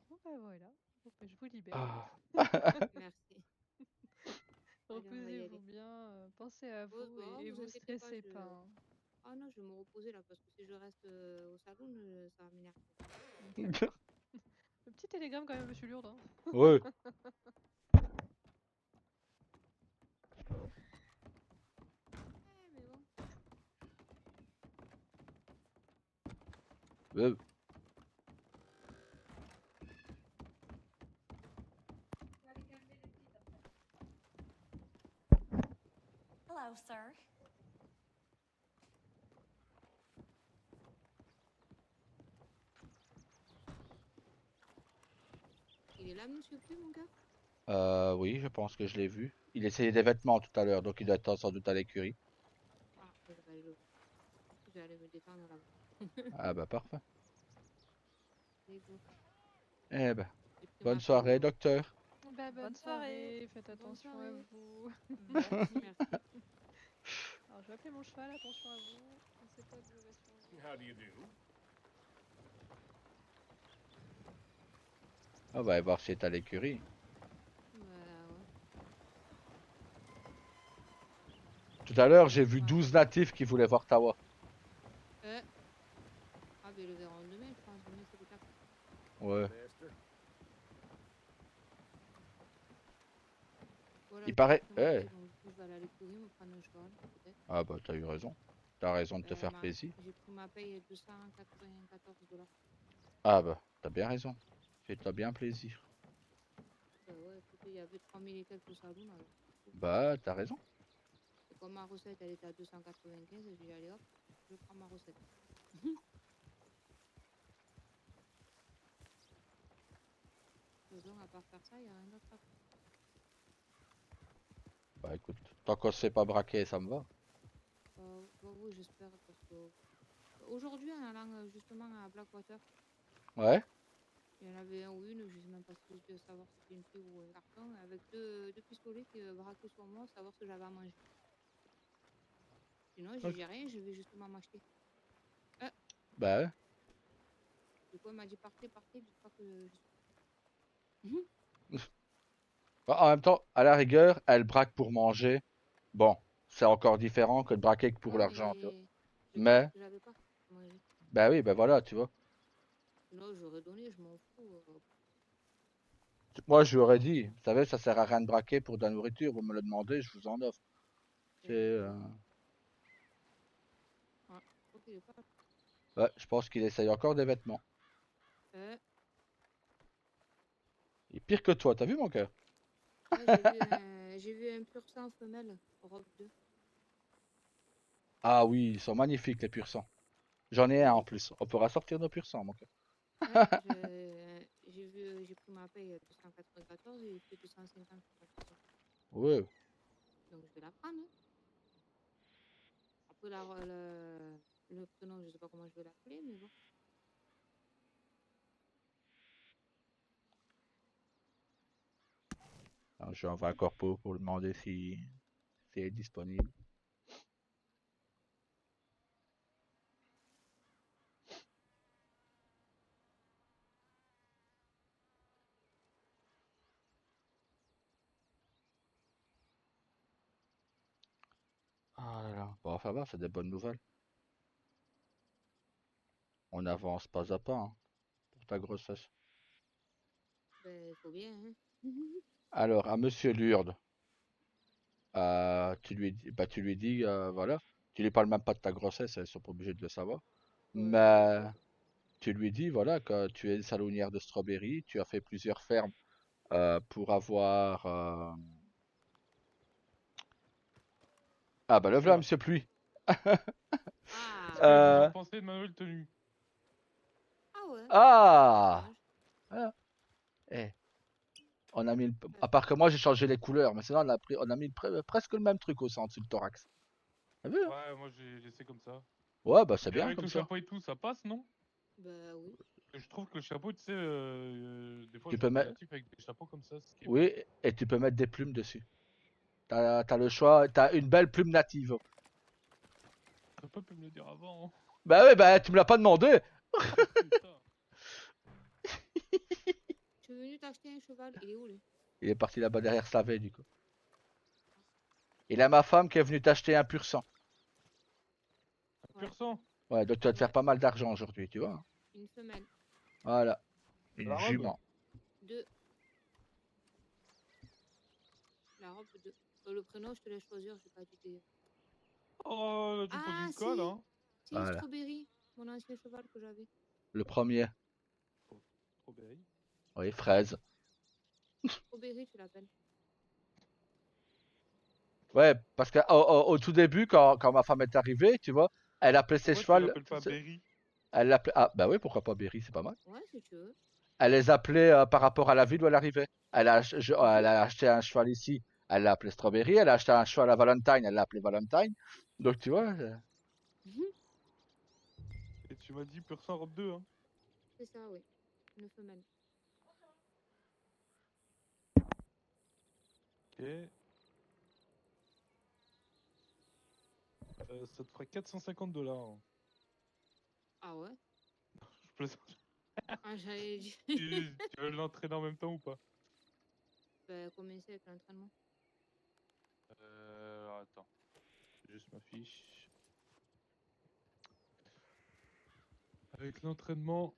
Bon, bah voilà. Bon, bah, je vous libère. Ah. Merci. Allez, on va y Reposez-vous aller. bien, pensez à Oh, vous bah, et vous vous inquiétez pas, stressez pas. Hein. Ah non, je vais me reposer là, parce que si je reste au salon, ça va m'énerver. D'accord. Le petit télégramme quand même, monsieur Lourdes. Hein. Ouais. Ouais, mais bon. Hello, sir. Il est là, monsieur Q, mon gars? Oui, je pense que je l'ai vu. Il essayait des vêtements tout à l'heure, donc il doit être sans doute à l'écurie. Ah, je vais aller le voir. Je vais aller me détendre là-bas. Ah bah parfait. Allez, go. Eh ben, J'ai pris bonne ma soirée, paye. docteur. Bah, bonne Bonne soirée. soirée, faites Bonne attention à soirée. vous. Merci. Merci. Alors, je vais appeler mon cheval, attention à vous. On sait pas d'où va surgir. How do you do? On va aller voir si elle est à l'écurie. Bah, ouais. Tout à l'heure, j'ai J'ai vu pris ma 12 paye. natifs qui voulaient voir Tawa. Ah, ben, le verront demain, je pense. Demain, c'est le cap. Ouais. Master? Voilà, Il j'ai paraît... pris ma Eh. paye, donc du coup, je vais aller à l'écurie, me prendre un cheval, peut-être. Ah bah t'as eu raison. T'as raison de te faire plaisir. J'ai pris ma paye à 294 $. Ah bah, t'as bien raison. Fais-toi bien plaisir. Bah ouais, écoutez, il y avait 3000 et quelques saloons, alors. Bah, t'as raison. Et comme ma recette, elle était à 295, j'ai dit, allez hop, je prends ma recette. Et donc, à part faire ça, il n'y a rien d'autre à faire. Bah écoute, tant qu'on se fait pas braquer, ça me va. Bah oui, j'espère, parce que... Aujourd'hui, en allant justement à Blackwater, Ouais. il y en avait un ou une, je sais même pas si je veux savoir si c'était une fille ou un garçon, avec deux pistolets qui braquaient sur moi, savoir ce que j'avais à manger. Sinon, j'ai dit rien, je vais justement m'acheter. Bah ouais. Du coup, elle m'a dit partez, partez, dites pas que je suis. Bah, en même temps, à la rigueur, elle braque pour manger. Bon, c'est encore différent que de braquer que pour Ouais, l'argent, tu vois. mais je pense Mais, que j'avais pas à manger. bah oui, bah voilà, tu vois. Sinon, j'aurais donné, je m'en fous. Moi, je lui aurais dit, vous savez, ça sert à rien de braquer pour de la nourriture, vous me le demandez, je vous en offre. C'est, Ouais, je crois qu'il est pas. ouais, je pense qu'il essaye encore des vêtements. Il est pire que toi, t'as vu mon cœur? Ouais, j'ai vu un pur sang femelle, robe 2. Ah oui, ils sont magnifiques les pur sang. J'en ai un en plus. On pourra sortir nos pur sang, mon cœur. J'ai pris ma paye à 294 et il fait 250. Ouais. Donc je vais la prendre. Hein. Après le prénom, je sais pas comment je vais l'appeler, mais bon. Alors, je vais envoyer un corpo pour lui demander si elle est disponible. Ah là là. Bon, ça va, c'est des bonnes nouvelles. On avance pas à pas hein, pour ta grossesse. Ben, faut bien, hein. Alors, à Monsieur Lourdes, tu lui dis, voilà, tu lui parles même pas de ta grossesse, elles sont pas obligées de le savoir. Mais tu lui dis, voilà, que tu es salonière de strawberry, tu as fait plusieurs fermes pour avoir. Ah bah le voilà, Monsieur Pluie. Ah. J'ai pensé de ma nouvelle tenue. Ah ouais. Ah. Ah. Eh. On a mis à part que moi j'ai changé les couleurs, mais sinon on a mis presque le même truc au centre sur le thorax. T'as vu hein? Ouais, moi j'ai laissé comme ça. Ouais, bah c'est Et bien avec comme le ça. chapeau et tout, ça passe, non? Bah oui. Je trouve que le chapeau, tu sais, des fois Tu je peux vois des mettre. natifs avec des chapeaux comme ça. Ce qui est Oui, et tu peux mettre des plumes dessus. T'as le choix, t'as une belle plume native. T'aurais pas pu me le dire avant. Hein. Bah ouais, bah tu me l'as pas demandé. Je suis venu t'acheter un cheval, il est où lui? Il est parti là-bas derrière Slavé du coup. Il a ma femme qui est venue t'acheter un pur sang. Un pur sang? Ouais, donc tu vas te faire pas mal d'argent aujourd'hui, tu vois. Une femelle. Voilà. Une La robe? jument. 2. La robe 2. Le prénom, je te laisse choisir, j'ai pas d'idée. Oh, tu me poses une colle, hein. Si, Voilà. Strawberry, mon ancien cheval que j'avais. Le premier. Strawberry. Oui, fraise. Strawberry, tu l'appelles. Ouais, parce qu'au tout début, quand ma femme est arrivée, tu vois, elle appelait ses Pourquoi tu chevaux. l'appelles pas Berry? Elle l'appelait. Ah, bah oui, pourquoi pas Berry, c'est pas mal. Ouais, si tu veux. Elle les appelait par rapport à la ville où elle arrivait. Elle a acheté un cheval ici, elle l'a appelé Strawberry. Elle a acheté un cheval à Valentine, elle l'a appelé Valentine. Donc tu vois. Et tu m'as dit pur sang robe 2, hein. C'est ça, oui. Une femelle. Ok. Ça te fera 450 $. Hein. Ah ouais? Je plaisante. Ah, j'allais dire. Tu veux l'entraîner en même temps ou pas? Bah, commencer avec l'entraînement. Attends. Juste ma fiche. Avec l'entraînement.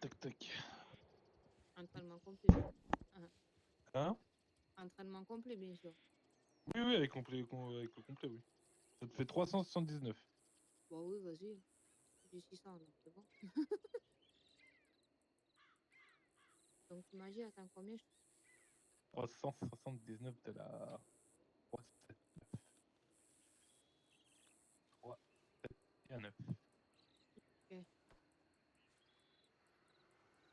Tac tac. Entraînement complet. Hein? Entraînement complet, bien sûr. Oui, oui, avec le complet, oui. Ça te fait 379. Bah oui, vas-y. J'ai 600, donc c'est bon. Donc tu m'as dit, attends, combien 379 $. 379. Ok.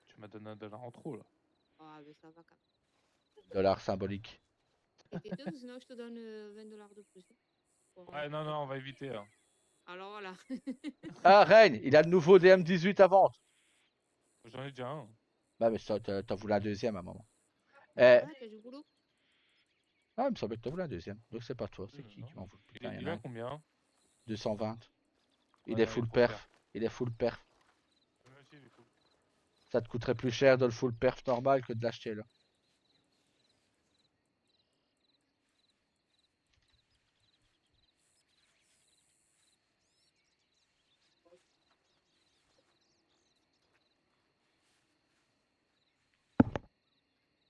Tu m'as donné $1 en trop là. Ah, ben ça va quand même. Dollar symbolique. Et t'es deux, sinon je te donne 20 $ de plus. Ouais, non, non, on va éviter. Hein. Alors voilà. Ah, Reine, il a le nouveau DM18 à vendre. J'en ai déjà un. Bah, mais ça, t'as voulu un deuxième à un moment. Ouais, t'as du boulot. Ah, il me semblait que t'as voulu un deuxième. Donc c'est pas toi, c'est qui non. m'en veut. Il Putain, est, il y il en a a un. combien? 220. Il Ouais, est non, full trop perf. cher. Il est full perf. Moi aussi, il est full. Ça te coûterait plus cher de le full perf normal que de l'acheter là.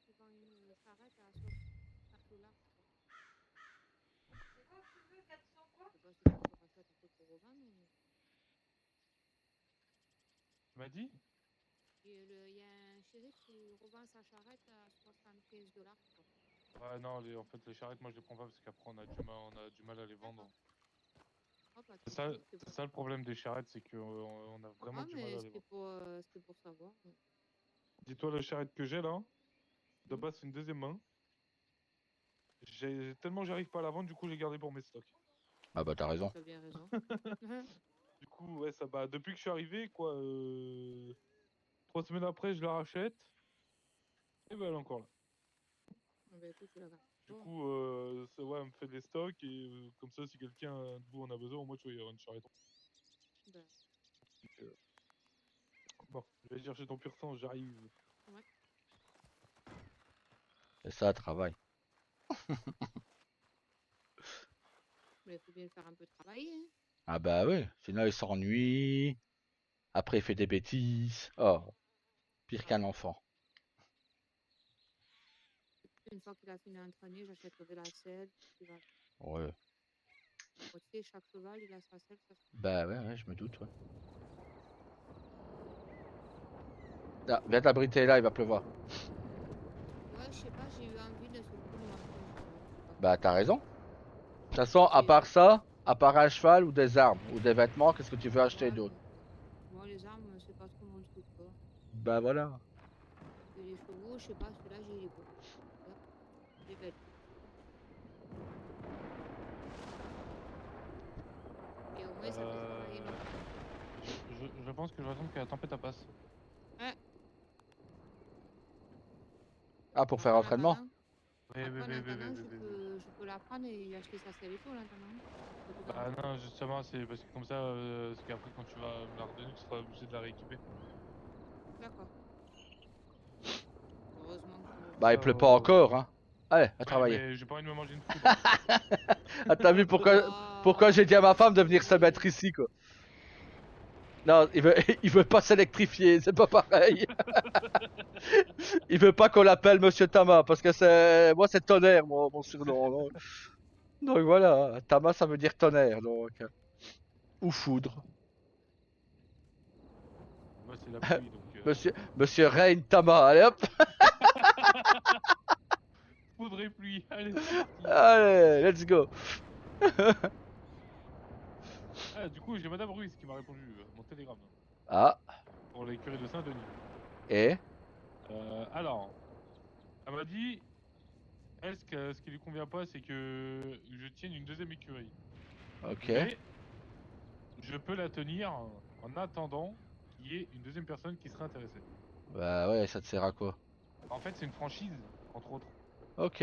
Tu vends une charrette à 4 $. C'est quoi tu veux 400 quoi? Je sais pas si tu rachètes un peu pour revendre, mais. Tu m'as dit? Il y a un chéri qui revend sa charrette à 75 $. Ouais, non, en fait, les charrettes, moi je les prends pas parce qu'après on a du mal à les vendre. Oh, pas de C'est ça, soucis, c'est ça le problème des charrettes, c'est qu'on a vraiment Ah, du mal mais à les vendre. c'était pour savoir. Dis-toi, la charrette que j'ai là, de base c'est une deuxième main. Tellement j'arrive pas à la vendre, du coup j'ai gardé pour mes stocks. Ah bah t'as raison. T'as bien raison. Du coup, ouais, ça bah depuis que je suis arrivé, quoi, 3 semaines après, je la rachète. Et ben elle est encore là. Bah écoute, tu la gardes. Du coup, ça, ouais, elle me fait des stocks et comme ça, si quelqu'un de vous en a besoin, au moins tu vois, il y aura une charrette. Bah, Donc, bon, je vais chercher ton pur sang, j'arrive. ouais. C'est ça, travail. Mais il faut bien le faire un peu travailler. Hein. Ah bah oui, sinon il s'ennuie. Après il fait des bêtises. Oh, pire qu'un enfant. Une fois qu'il a fini d'entraîner, j'achèterai la selle. Il va... Ouais. Tu sais, chaque cheval, il a sa selle. Bah ouais, je me doute, ouais. Ah, viens t'abriter là, il va pleuvoir. Ouais, je sais pas, j'ai eu envie de ce coup de marcher. Bah t'as raison. De toute façon, à part ça, à part un cheval ou des armes ou des vêtements, qu'est-ce que tu veux acheter d'autre? Moi, les armes, c'est pas trop mon truc, quoi. Bah voilà. Et les chevaux, je sais pas, celui-là, j'ai les beaux. Les belles. Et au moins, ça fait travailler le... Je pense que je vais attendre que la tempête passe. Ouais. Ah, pour faire entraînement? Oui, oui, oui, oui, Je peux la prendre et acheter sa selle et tout, là, maintenant. Ah non, justement, c'est parce que comme ça, parce qu'après, quand tu vas me la redonner, tu seras obligé de la rééquiper. D'accord. Heureusement que... Bah il pleut pas encore, hein. Allez, à travailler. Mais j'ai pas envie de me manger une foudre. Ah, t'as vu pourquoi j'ai dit à ma femme de venir se mettre ici, quoi. Non, il veut pas s'électrifier, c'est pas pareil. Il veut pas qu'on l'appelle Monsieur Tama, parce que moi c'est tonnerre, mon surnom. Donc voilà, Tama ça veut dire tonnerre, donc. Ou foudre. Moi c'est la pluie, donc... Monsieur Rain Tama, allez hop. Poudre et pluie. Allez, c'est parti. Allez, let's go. Ah, du coup, j'ai Madame Ruiz qui m'a répondu mon télégramme Ah, pour l'écurie de Saint-Denis. et Alors, elle m'a dit, elle, ce qui lui convient pas, c'est que je tienne une deuxième écurie. ok. Mais je peux la tenir en attendant qu'il y ait une deuxième personne qui serait intéressée. Bah ouais, ça te sert à quoi? En fait, c'est une franchise, entre autres. Ok.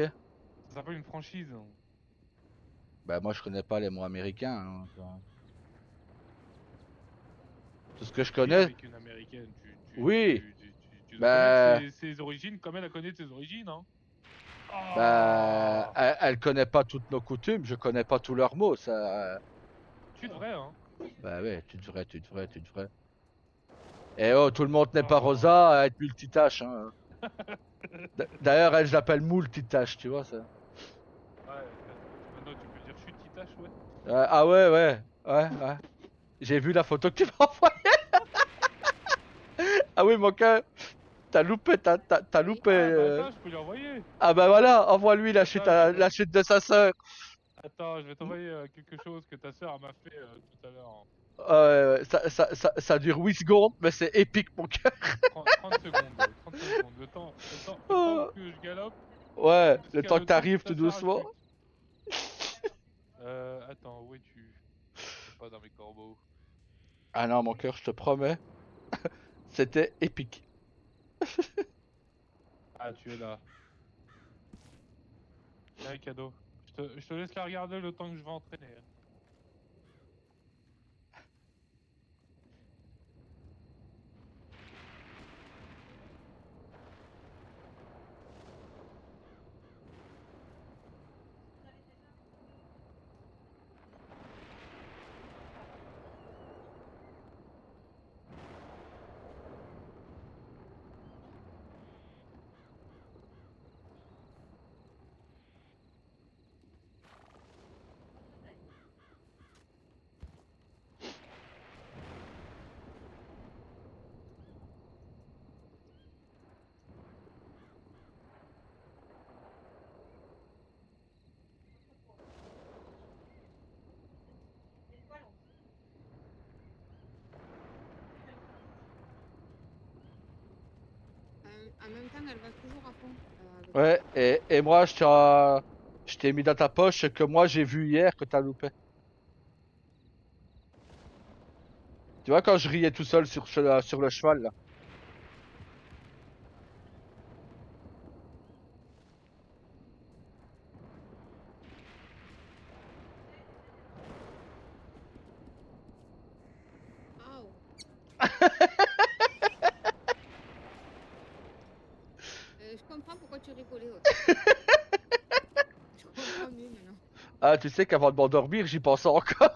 Ça s'appelle une franchise. Bah moi je connais pas les mots américains. Hein, tout ce que je Tu es connais. avec une américaine, Oui. tu dois Bah, connaître ses origines comme elle a connaît ses origines, hein. bah, Oh, elle connaît pas toutes nos coutumes, je connais pas tous leurs mots, ça. tu devrais, hein. Bah ouais, tu devrais. Et oh, tout le monde n'est pas Oh. rosa à être multitâche. Hein. D'ailleurs, elle, je l'appelle multitâche, tu vois ça. Ouais, maintenant tu peux dire chute qui tâche, ouais. Ah ouais. J'ai vu la photo que tu m'as envoyée. Ah oui, mon cœur. T'as loupé. Ah bah euh. attends, je peux lui envoyer. Ah bah voilà, envoie-lui la chute, Attends, la chute de sa sœur. Attends, je vais t'envoyer quelque chose que ta sœur m'a fait tout à l'heure. Ça dure 8 secondes, mais c'est épique, mon cœur. 30 secondes, 30 secondes. Le temps que je galope. Ouais, le jusqu'à temps que t'arrives ta tout sœur doucement. chute. Attends, où es-tu? C'est pas dans mes corbeaux. Ah non, mon cœur, je te promets, c'était épique. Ah, tu es là. Tiens, cadeau. Je te laisse la regarder le temps que je vais entraîner. En même temps, elle va toujours à fond. Avec Ouais, et moi, je t'ai mis dans ta poche ce que moi j'ai vu hier que t'as loupé. Tu vois, quand je riais tout seul sur le cheval, là. Je comprends pourquoi tu rigolais. Ouais. Je comprends mieux maintenant. Ah, tu sais qu'avant de m'endormir, j'y pensais encore.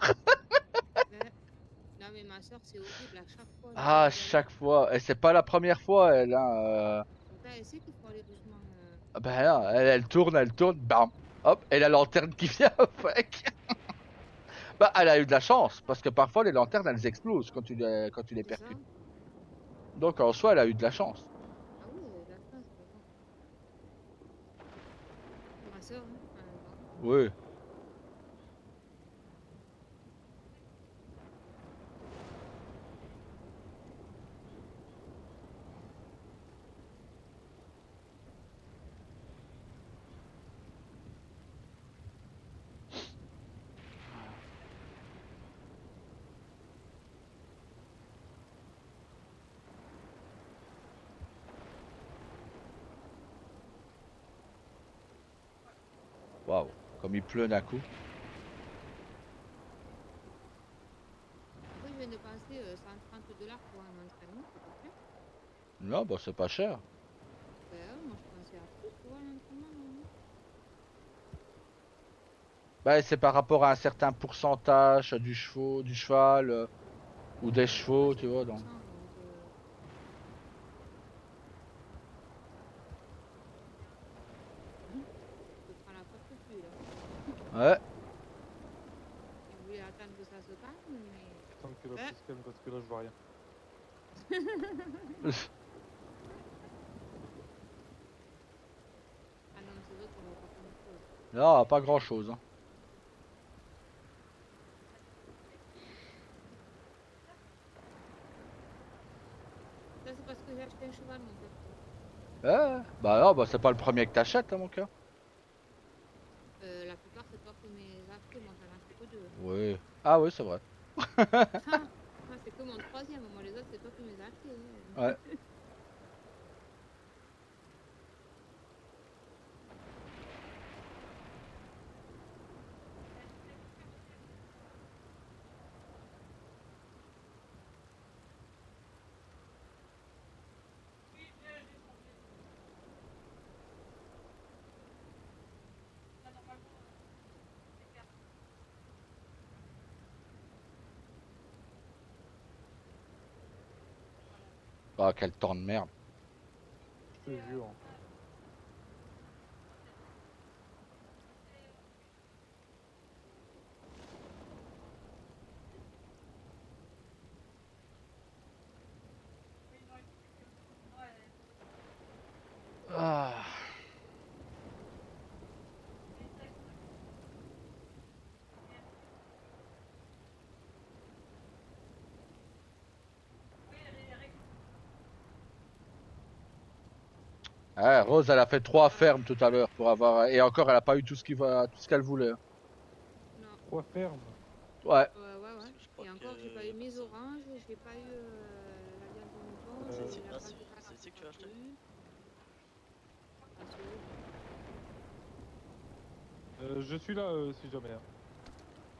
Non, mais ma soeur, c'est horrible à chaque fois. Ah, chaque fois. Et c'est pas la première fois, elle. Hein, Pourtant, elle sait qu'il faut aller doucement. Ben non, elle tourne, bam. Hop, et la lanterne qui vient avec. Bah, elle a eu de la chance, parce que parfois les lanternes elles explosent quand tu les percutes. Donc en soi, elle a eu de la chance. Ah oui, elle a de la chance, vraiment. Ma soeur, hein. Oui. Waouh, comme il pleut d'un coup. Après, je viens de passer 130 $ pour un entraînement, c'est pas cher. Non, bah c'est pas cher. Ben, moi, je pensais à plus pour un entraînement. Non. Bah, c'est par rapport à un certain pourcentage du cheval ou des chevaux, tu vois. Donc. Je prends la porte plus là. Ouais. Je voulais attendre que ça se calme, mais. Attends que la se calme parce que là je vois rien. Ah non, c'est vrai qu'on va Là, pas grand chose. Hein. Ça, c'est parce que j'ai acheté un cheval, mon père. Bah non, bah c'est pas le premier que t'achètes, hein, mon cœur. La plupart, c'est toi qui m'es acheté. Moi, j'en ai acheté que 2. Oui. Ah oui, c'est vrai. Moi, c'est que mon troisième. Moi, les autres, c'est toi qui m'es acheté. Ouais. Ah, quel temps de merde. Je te jure. Ah. Ouais, Rose, elle a fait 3 fermes tout à l'heure pour avoir. Et encore, elle a pas eu tout ce qu'elle voulait. Non. 3 fermes. Ouais. Ouais. Et encore, j'ai pas eu mes oranges, j'ai pas eu la viande de mouton, j'ai eu la pâte de canard. C'est ici que tu as acheté? Je suis là si jamais. Hein.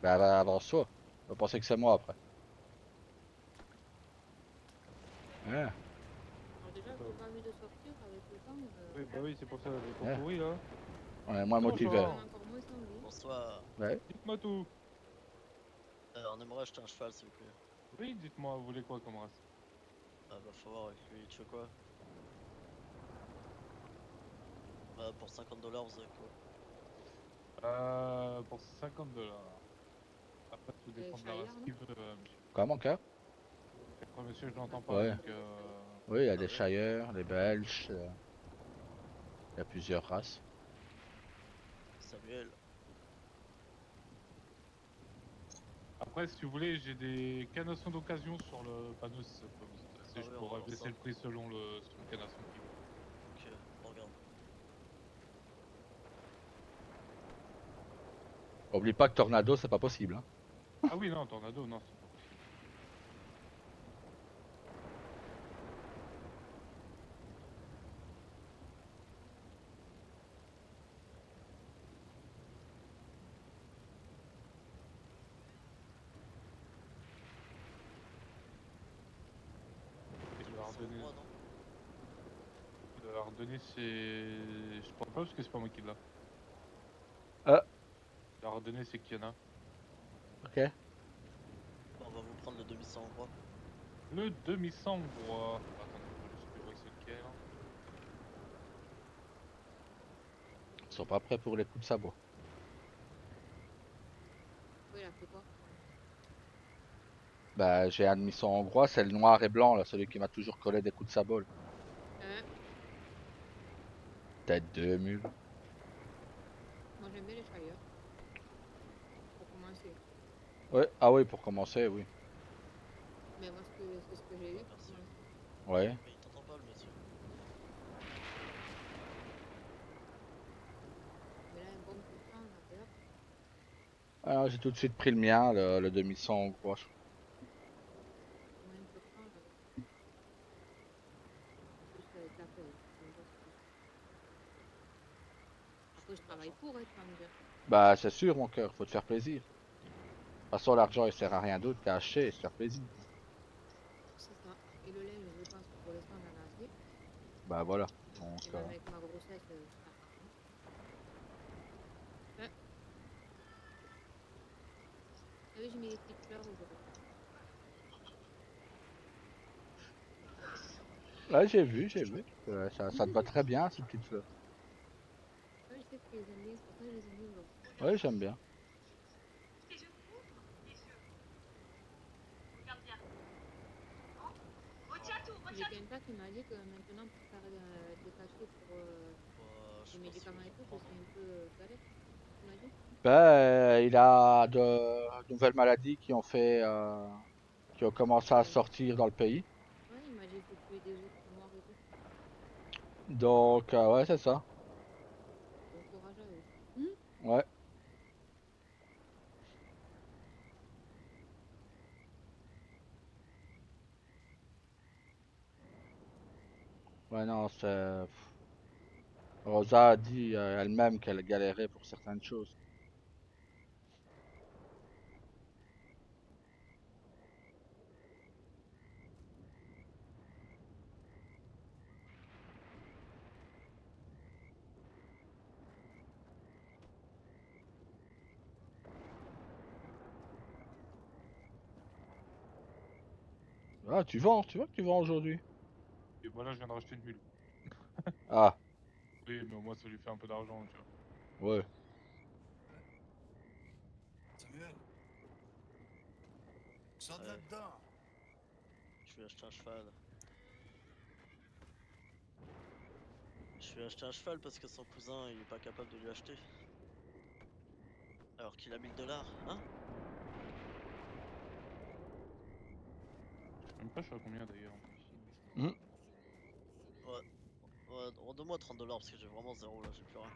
Bah, avance-toi. On va penser que c'est moi après. Ouais. Alors déjà, j'ai pas envie de sortir avec le temps. Oui, bah oui, c'est pour ça, les Ouais. pourris là. On est moins motivé. Encore moins envie. Bonsoir. Ouais. Dites-moi tout. On aimerait acheter un cheval, s'il vous plaît. Oui, dites-moi, vous voulez quoi comme race? Bah, faut voir avec lui, tu veux quoi? Pour 50 $, vous avez quoi? Pour 50 $. Après, tout dépend de la race qu'il veut, monsieur. Quoi, mon cœur? Après, monsieur, je l'entends pas. Ouais. Donc, Oui, il y a des Shire, des Belges. Il y a plusieurs races. Samuel. Après, si vous voulez, j'ai des canassons d'occasion sur le panneau si ça peut vous intéresser. Je pourrais baisser le prix selon le canasson qui vaut. Ok, on regarde. Oublie pas que Tornado, c'est pas possible. Hein. Ah oui, non, Tornado, non, c'est pas possible. Le Ardennais, c'est. Je pourrais pas parce que c'est pas moi qui l'a. Le Ardennais, c'est qu'il y en a. Ok. On va vous prendre le demi-sang hongrois. Le demi-sang hongrois. Attendez, je sais plus c'est lequel. Ils sont pas prêts pour les coups de sabot. Oui, il a fait quoi? Bah, j'ai un demi-son hongrois, c'est le noir et blanc, là, celui qui m'a toujours collé des coups de sabot. Tête de mule. Moi, j'aime bien les Shire. Pour commencer. Ouais, ah oui, pour commencer, oui. Mais moi, c'est ce que j'ai eu pour commencer. Ouais. Mais il t'entend pas, le monsieur. Mais là, un bon coup de temps, là, et hop. Alors, j'ai tout de suite pris le mien, le demi-son hongrois. Moi, un peu de temps, là. Plus avec la paye. Après, je travaille pour, tu vas me dire. Bah, c'est sûr, mon cœur, faut te faire plaisir. De toute façon, l'argent, il sert à rien d'autre qu'à acheter et se faire plaisir. C'est ça. Et le linge, je pense que pour l'instant, on en a assez. Bah, voilà. Donc, Et même avec ma grossesse, ça ouais. Ah oui, j'ai mis des petites fleurs aujourd'hui. Ouais, j'ai vu. Ça te va très bien, ces petites fleurs. Ouais, je sais que tu les aimes bien, c'est pour ça que je les ai mis aujourd'hui. Ouais, j'aime bien. J'ai quelqu'un qui m'a dit que maintenant, pour faire des cachets pour les médicaments et tout, que c'est un peu galère. m'as dit? Ben, il a de nouvelles maladies qui ont qui ont commencé à sortir dans le pays. Ouais, il m'a dit qu'il faut tuer des autres noirs et tout. Donc, ouais, c'est ça. Bon courage à eux. Ouais. Ouais, non, c'est. Rosa a dit elle-même qu'elle galérait pour certaines choses. Ah, tu vois que tu vends aujourd'hui. Et voilà, je viens de racheter une mule. Ah, Oui, mais au moins ça lui fait un peu d'argent, tu vois. ouais. Samuel. Sors de Ouais. là-dedans. Je vais acheter un cheval. Je vais acheter un cheval parce que son cousin il est pas capable de lui acheter. Alors qu'il a 1000 $, hein? Je sais même pas, je suis à combien d'ailleurs. Hmm. Ouais. Ouais, donne-moi 30 $ parce que j'ai vraiment zéro là, j'ai plus rien.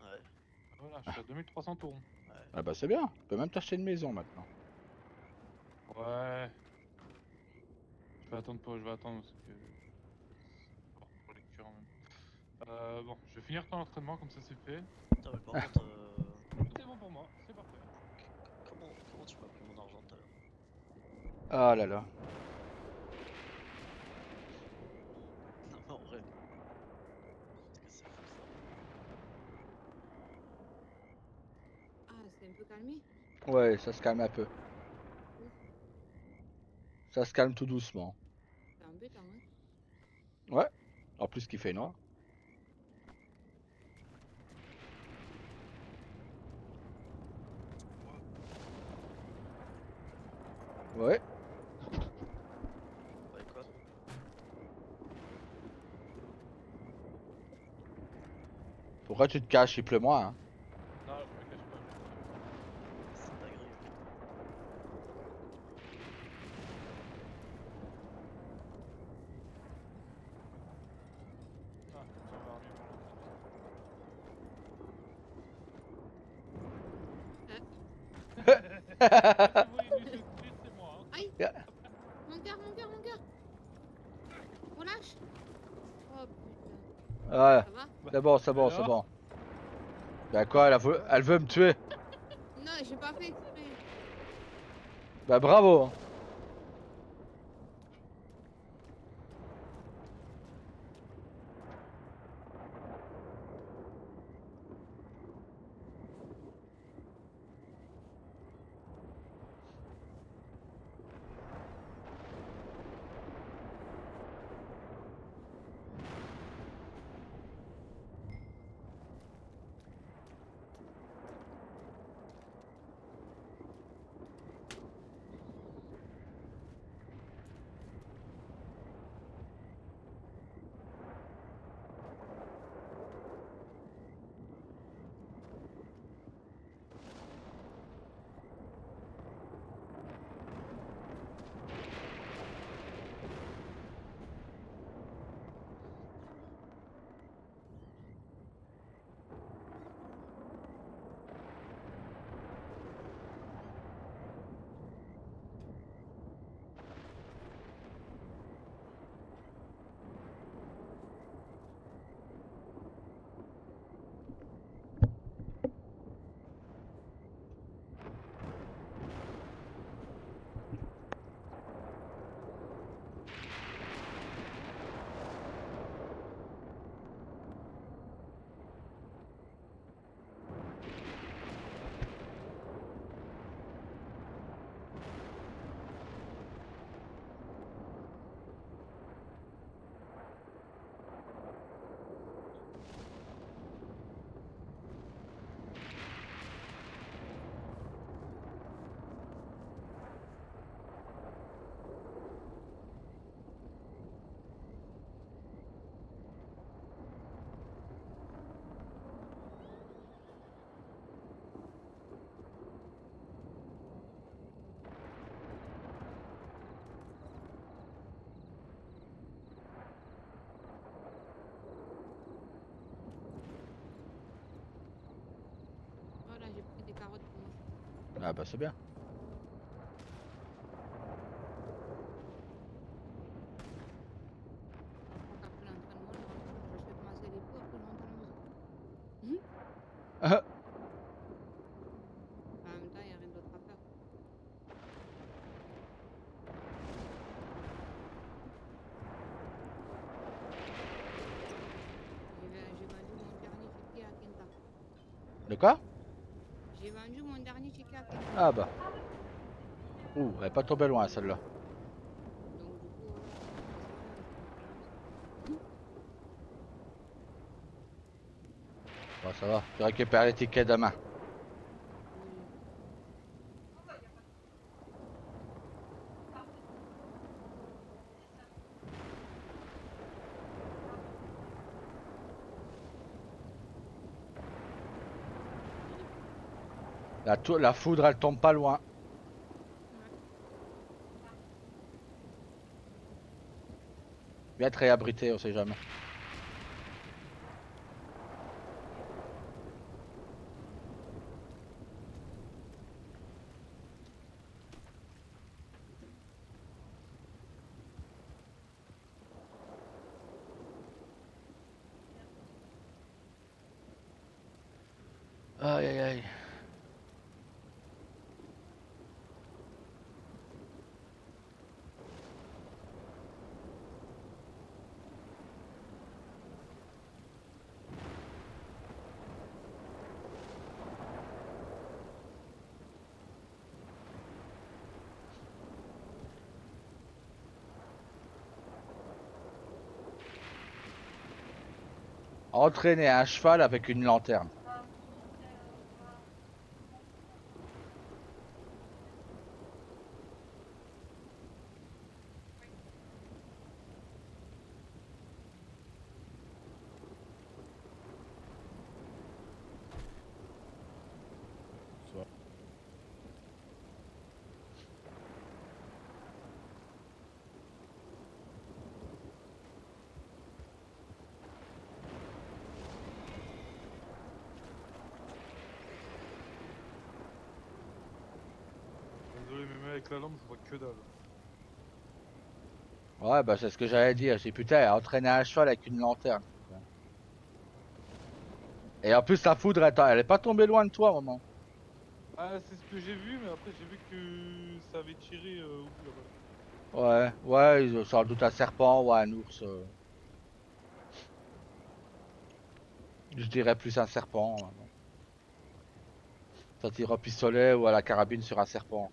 Ouais. Voilà, je suis à 2300 tours. Ouais. Ah bah c'est bien, tu peux même t'acheter une maison maintenant. Ouais. Je vais attendre parce que. Pour lecture même. Bon, je vais finir ton entraînement comme ça c'est fait. Putain, mais par contre, C'est bon pour moi, c'est parfait. comment tu m'as pris mon argent tout à l'heure? Ah là là. Non, mais en vrai. Parce que c'est fou ça. Ah, c'est un peu calmé. Ouais, ça se calme un peu. Ouf, Ça se calme tout doucement. c'est embêtant, hein. Ouais. En plus qu'il fait noir. Ouais. Ouais, quoi? Pourquoi tu te caches? Il pleut moins, hein. Non, je me cache pas. C'est pas grave. Ah, ça va mieux pour l'entraînement. C'est moi. Hein. Aïe! Yeah. Mon cœur, mon cœur, mon cœur! Relâche! Oh putain. Ouais. Ça va? C'est bon, c'est bon, c'est Alors bon. Bah quoi, elle veut me tuer. Non, j'ai pas fait exprès. Bah bravo. Ah bah c'est bien. Après l'entraînement, j'achète ma selle et tout, après je rentre à la maison. Ah, En même temps, il n'y a rien d'autre à faire. J'ai vendu mon dernier ticket à Kenta. de quoi? J'ai vendu mon dernier ticket à Kenta. Ah bah. Ouh, elle est pas tombée loin celle-là. Donc du coup, voilà, Bon, ça va, tu récupères les tickets demain. La foudre, elle tombe pas loin. Bien être réabrité, on sait jamais. Aïe aïe aïe. Entraîner un cheval avec une lanterne. Désolé, mais même avec la lampe, je vois que dalle. Ouais, bah c'est ce que j'allais dire. J'ai dit, putain, entraîner un cheval avec une lanterne. Et en plus, la foudre, elle est pas tombée loin de toi, maman. Ah, c'est ce que j'ai vu, mais après j'ai vu que ça avait tiré au bout là-bas. Ouais, sans doute un serpent ou un ours. Je dirais plus un serpent. Ça tire au pistolet ou à la carabine sur un serpent.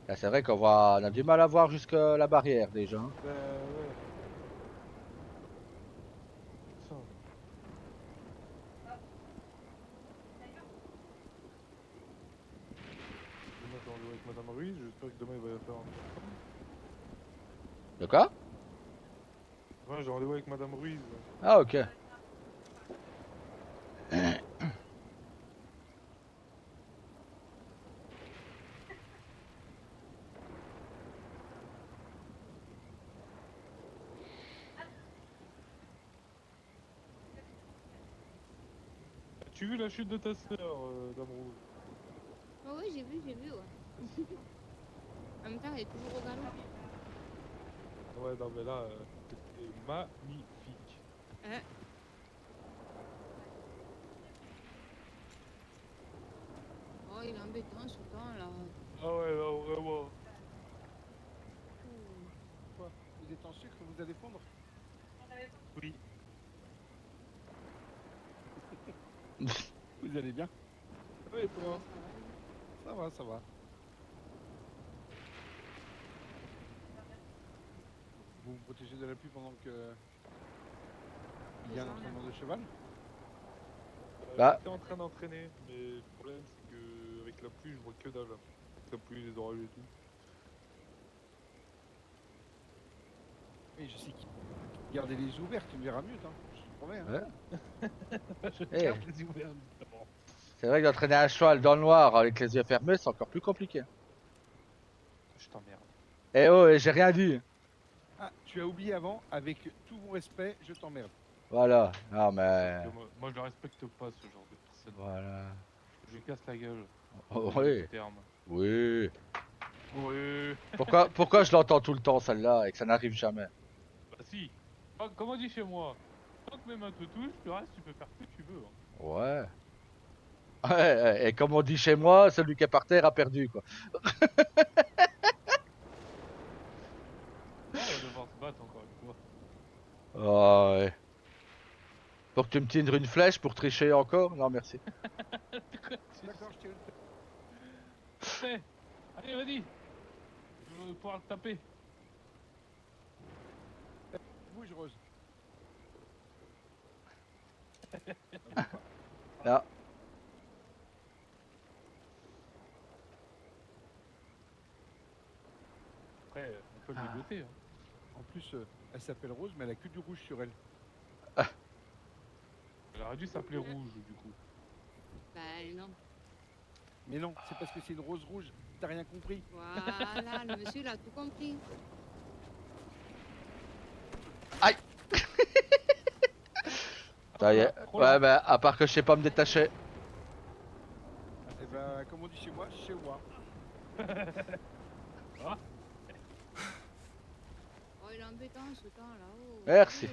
Là, c'est vrai on a du mal à voir jusqu'à la barrière déjà. Hein. Ouais. Ça. Demain, j'ai rendez-vous avec Madame Ruiz, j'espère que demain il va y faire un. De quoi? Ouais, j'ai rendez-vous avec Madame Ruiz. Ah, ok. As-tu vu la chute de ta sœur, Dame Rose? Ah ouais, j'ai vu, ouais. En même temps, elle est toujours au galop. Ouais, non, mais là, c'était magnifique. Hein? Oh, il est embêtant ce temps là. Ah ouais, là, vraiment. Quoi? Vous êtes en sucre, vous allez fondre? Oui. Vous allez bien? Ouais, toi. Ça va, ça va. Vous vous protégez de la pluie pendant que il y a un entraînement de cheval? Bah. J'étais en train d'entraîner, mais le problème c'est que avec la pluie, je vois que dalle. Avec la pluie, les orages et tout. Oui, je sais qu'il gardez les yeux ouverts, tu me verras mieux, hein. Je te promets. Hein. Ouais. Je Eh. garde les yeux ouverts, notamment. C'est vrai que d'entraîner un cheval dans le noir avec les yeux fermés, c'est encore plus compliqué. Je t'emmerde. Eh oh, et j'ai rien dit. Ah, tu as oublié avant, avec tout mon respect, je t'emmerde. Voilà. Non mais. Moi, je le respecte pas, ce genre de personne. Voilà. Je lui casse la gueule. Oh, Au oui. terme. Oui. Oui. Pourquoi je l'entends tout le temps celle-là et que ça n'arrive jamais? Bah si. Ah, comme on dit chez moi, tant que mes mains te touchent, le reste tu peux faire ce que tu veux. Hein. Ouais. Ouais, et comme on dit chez moi, celui qui est par terre a perdu quoi. On va devoir se battre encore une fois. Oh, ouais. Pour que tu me tires une flèche pour tricher encore? Non merci. D'accord, je tire une Fais. Allez, vas-y. Je veux pouvoir le taper. bouge, Rose. Là. Après, on peut le dégoûter. Hein. En plus, elle s'appelle Rose, mais elle a que du rouge sur elle. Elle aurait dû s'appeler Rouge, du coup. Bah non. Mais non, c'est parce que c'est une rose rouge. T'as rien compris. Voilà, le monsieur il a tout compris. Aïe. Ça y est. Ouais, bah, à part que je sais pas me détacher. Et bah, comme on dit chez moi, chez moi. Ah. Oh, il est embêtant ce temps là-haut. Merci.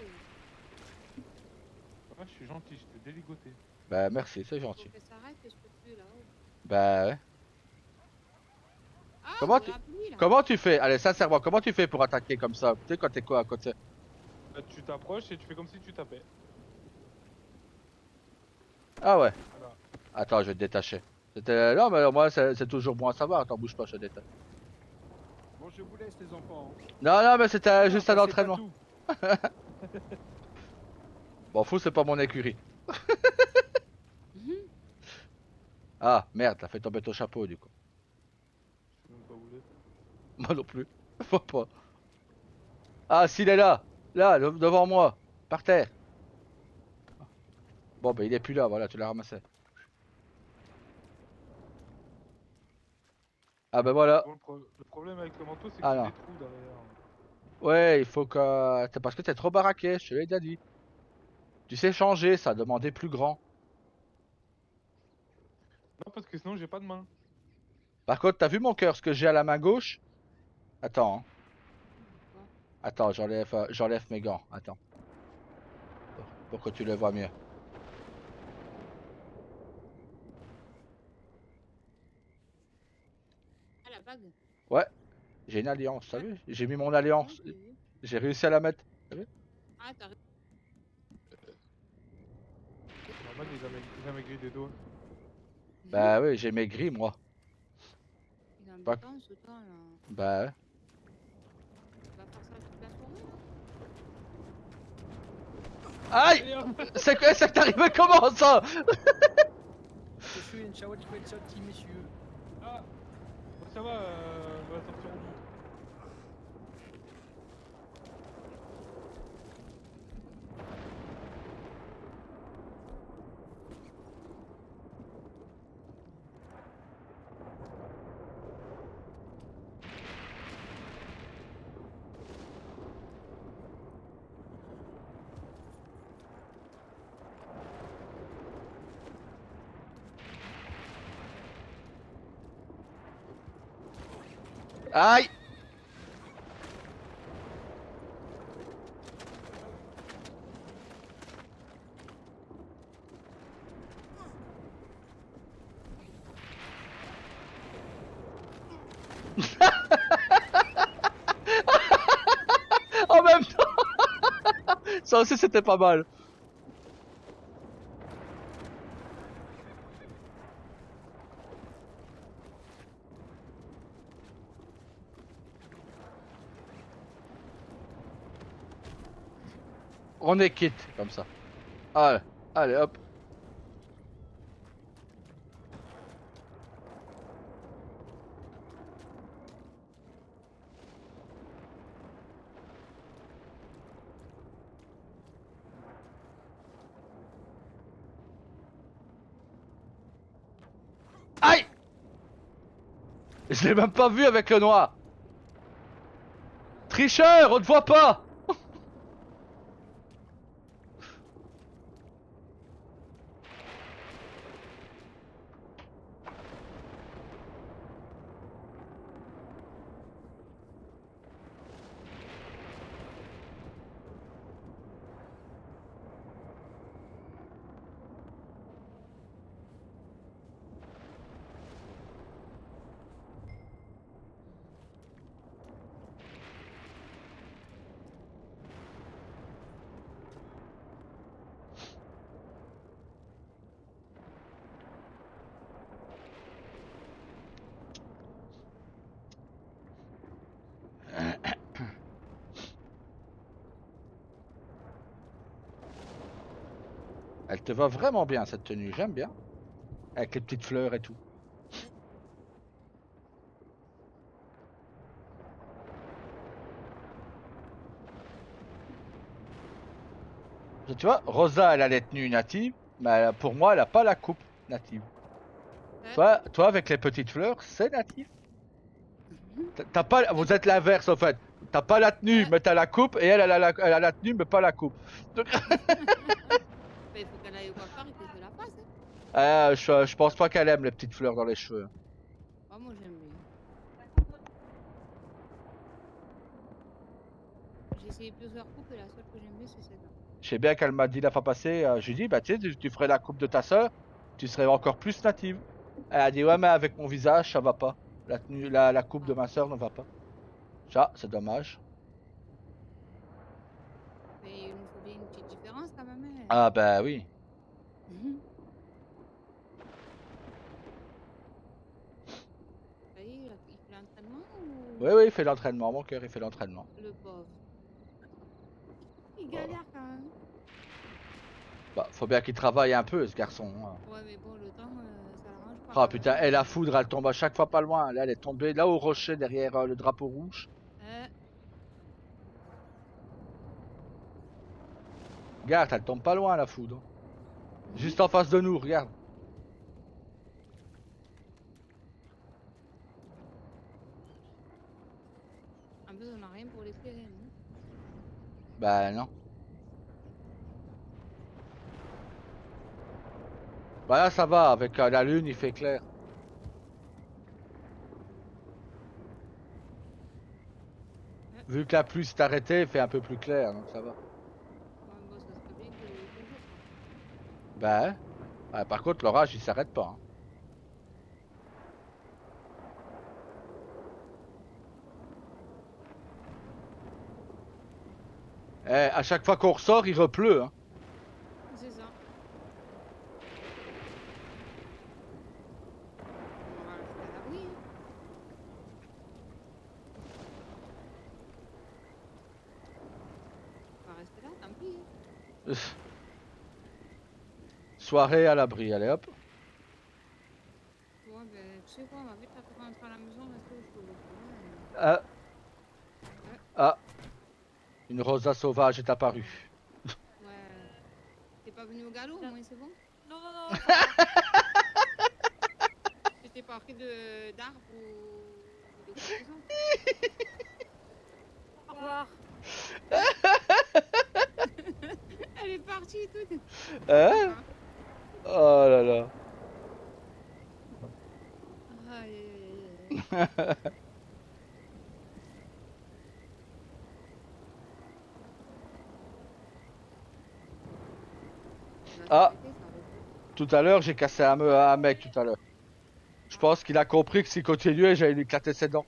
Ouais, je suis gentil, je t'ai déligoté. Bah, merci, c'est Faut gentil. que ça arrête que je peux plus là-haut. Bah, ouais. Ah, Comment vous tu... rappelez, là. Comment tu fais? Allez, sincèrement, comment tu fais pour attaquer comme ça? Tu sais, quand t'es quoi à côté? Bah, tu t'approches et tu fais comme si tu tapais. Ah ouais. Voilà. Attends, je vais te détacher. C'était... Non, mais moi, c'est toujours bon à savoir. Attends, bouge pas, je te détache. Bon, je vous laisse, les enfants. Non, non, mais c'était Non, juste un passez pas entraînement. tout. Bon, fou, c'est pas mon écurie. Ah, merde, t'as fait tomber ton chapeau, du coup. Je sais même pas où il est. Moi non plus. Faut pas. Ah, s'il est là. Là, devant moi. Par terre. Bon, bah, il est plus là, voilà, tu l'as ramassé. Ah, bah voilà. Bon, le problème avec le manteau, c'est Ah, qu'il y a non. des trous derrière. Ouais, il faut que... C'est parce que t'es trop baraqué, je te l'ai déjà dit. Tu sais changer, ça, demander plus grand. Non, parce que sinon, j'ai pas de main. Par contre, t'as vu mon cœur, ce que j'ai à la main gauche? Attends, hein. Attends, j'enlève mes gants. Attends. Pour que tu le vois mieux. Ah, la bague. Ouais. J'ai une alliance, t'as vu? J'ai mis mon alliance. j'ai vu. J'ai réussi à la mettre. T'as vu? Ah, t'as Normal, il a maigri des doigts. Bah oui, j'ai maigri, moi. Il est Pas- embêtant ce temps là. Bah ouais. Tu vas faire ça toute la soirée là? Aïe! C'est arrivé comment ça? Schön, ciao, petit messieurs. Ah, ça va, on va sortir au bout. Aïe! En même temps! Ça aussi c'était pas mal. On est quitte comme ça. Allez, allez hop. Je l'ai même pas vu avec le noir. Tricheur, on te voit pas. Elle te va vraiment bien cette tenue, j'aime bien. Avec les petites fleurs et tout. Tu vois, Rosa elle a les tenues natives, mais pour moi elle a pas la coupe native. Toi avec les petites fleurs, c'est natif. T'as pas, vous êtes l'inverse en fait. T'as pas la tenue, mais t'as la coupe, et elle a la tenue, mais pas la coupe. Donc... Mais il faut qu'elle aille au coiffeur et que je la fasse. Hein. Je pense pas qu'elle aime les petites fleurs dans les cheveux. Ah, moi j'aime bien. J'ai essayé plusieurs coupes et la seule que j'aime bien c'est celle-là. Je sais bien qu'elle m'a dit la fois passée, j'ai dit bah tu sais, tu ferais la coupe de ta soeur, tu serais encore plus native. Elle a dit ouais mais avec mon visage ça va pas. La tenue, la coupe de ma soeur ne va pas. Ça, c'est dommage. Mais il nous faut bien une petite différence quand même. Hein. Ah bah oui. Ça y est, il fait l'entraînement ou... Oui, il fait l'entraînement, mon cœur, il fait l'entraînement. Le pauvre. Il galère quand même. Bah, faut bien qu'il travaille un peu, ce garçon. Hein. Ouais, mais bon, le temps, ça l'arrange pas. Ah putain, et la foudre, elle tombe à chaque fois pas loin. Là, elle est tombée là au rocher derrière le drapeau rouge. Regarde, elle tombe pas loin la foudre. Juste en face de nous, regarde. En plus, on n'a rien pour l'éclairer, non? Bah non. Bah là, ça va, avec la lune, il fait clair. Vu que la pluie s'est arrêtée, il fait un peu plus clair, donc ça va. Bah, ouais, par contre, l'orage, il s'arrête pas. Hein. Eh, à chaque fois qu'on ressort, il repleut. Hein. C'est ça. On va rester à l'abri. Hein. On va rester là, tant pis. Hein. Soirée à l'abri, allez hop. Ouais, ben, tu sais quoi, on va vite rentrer à la maison, rester au chaud. Ah. Ah. Une rosa sauvage est apparue. Ouais. T'es pas venu au galop, au moins c'est bon? Non, non, non. T'étais pas pris d'arbre ou de courson? Au revoir. Elle est partie toute. Hein? Oh là là. Aïe aïe aïe aïe. Ah. Tout à l'heure, j'ai cassé un mec tout à l'heure. Je pense qu'il a compris que s'il continuait, j'allais lui éclater ses dents.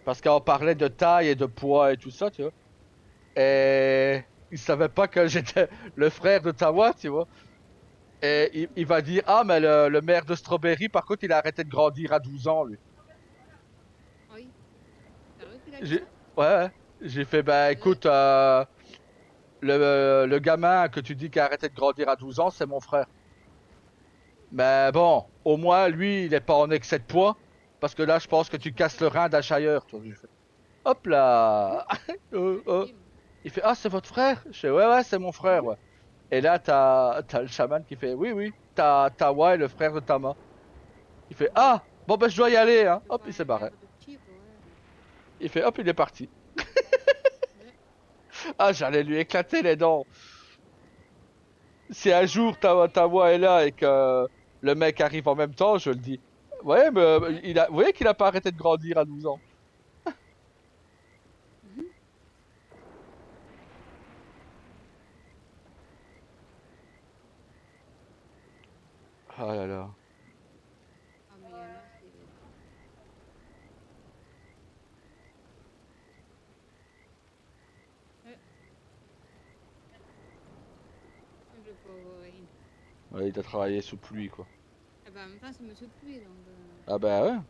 Parce qu'on parlait de taille et de poids et tout ça, tu vois. Et il savait pas que j'étais le frère de Tawa, tu vois. Et il va dire, ah mais le maire de Strawberry, par contre, il a arrêté de grandir à 12 ans, lui. Oui. Sérieux qu'il a dit ça? Ouais. J'ai fait, bah écoute, le gamin que tu dis qui a arrêté de grandir à 12 ans, c'est mon frère. Mais bon, au moins, lui, il est pas en excès de poids. Parce que là, je pense que tu casses le rein d'un chailleur. Hop là. Il fait, ah, c'est votre frère? Je fais, ouais, c'est mon frère, ouais. Et là, t'as le chaman qui fait, oui, t'as Tawa et le frère de Tama. Il fait, ah, Bon bah je dois y aller, hein. Je Hop, vois il s'est un barré. verre de tigre, ouais. Il fait hop, il est parti. Ouais. Ah, j'allais lui éclater les dents. Si un jour ta voix est là et que le mec arrive en même temps, je le dis. Ouais, mais vous voyez qu'il a pas arrêté de grandir à 12 ans. Mhm. Ah là là. Ah, mais il y en a, c'est. Ouais. Le pauvre Rin. Ouais, il a travaillé sous pluie, quoi. Eh ben, en même temps, c'est Monsieur Pluie, donc. Ah bah ouais. Ouais.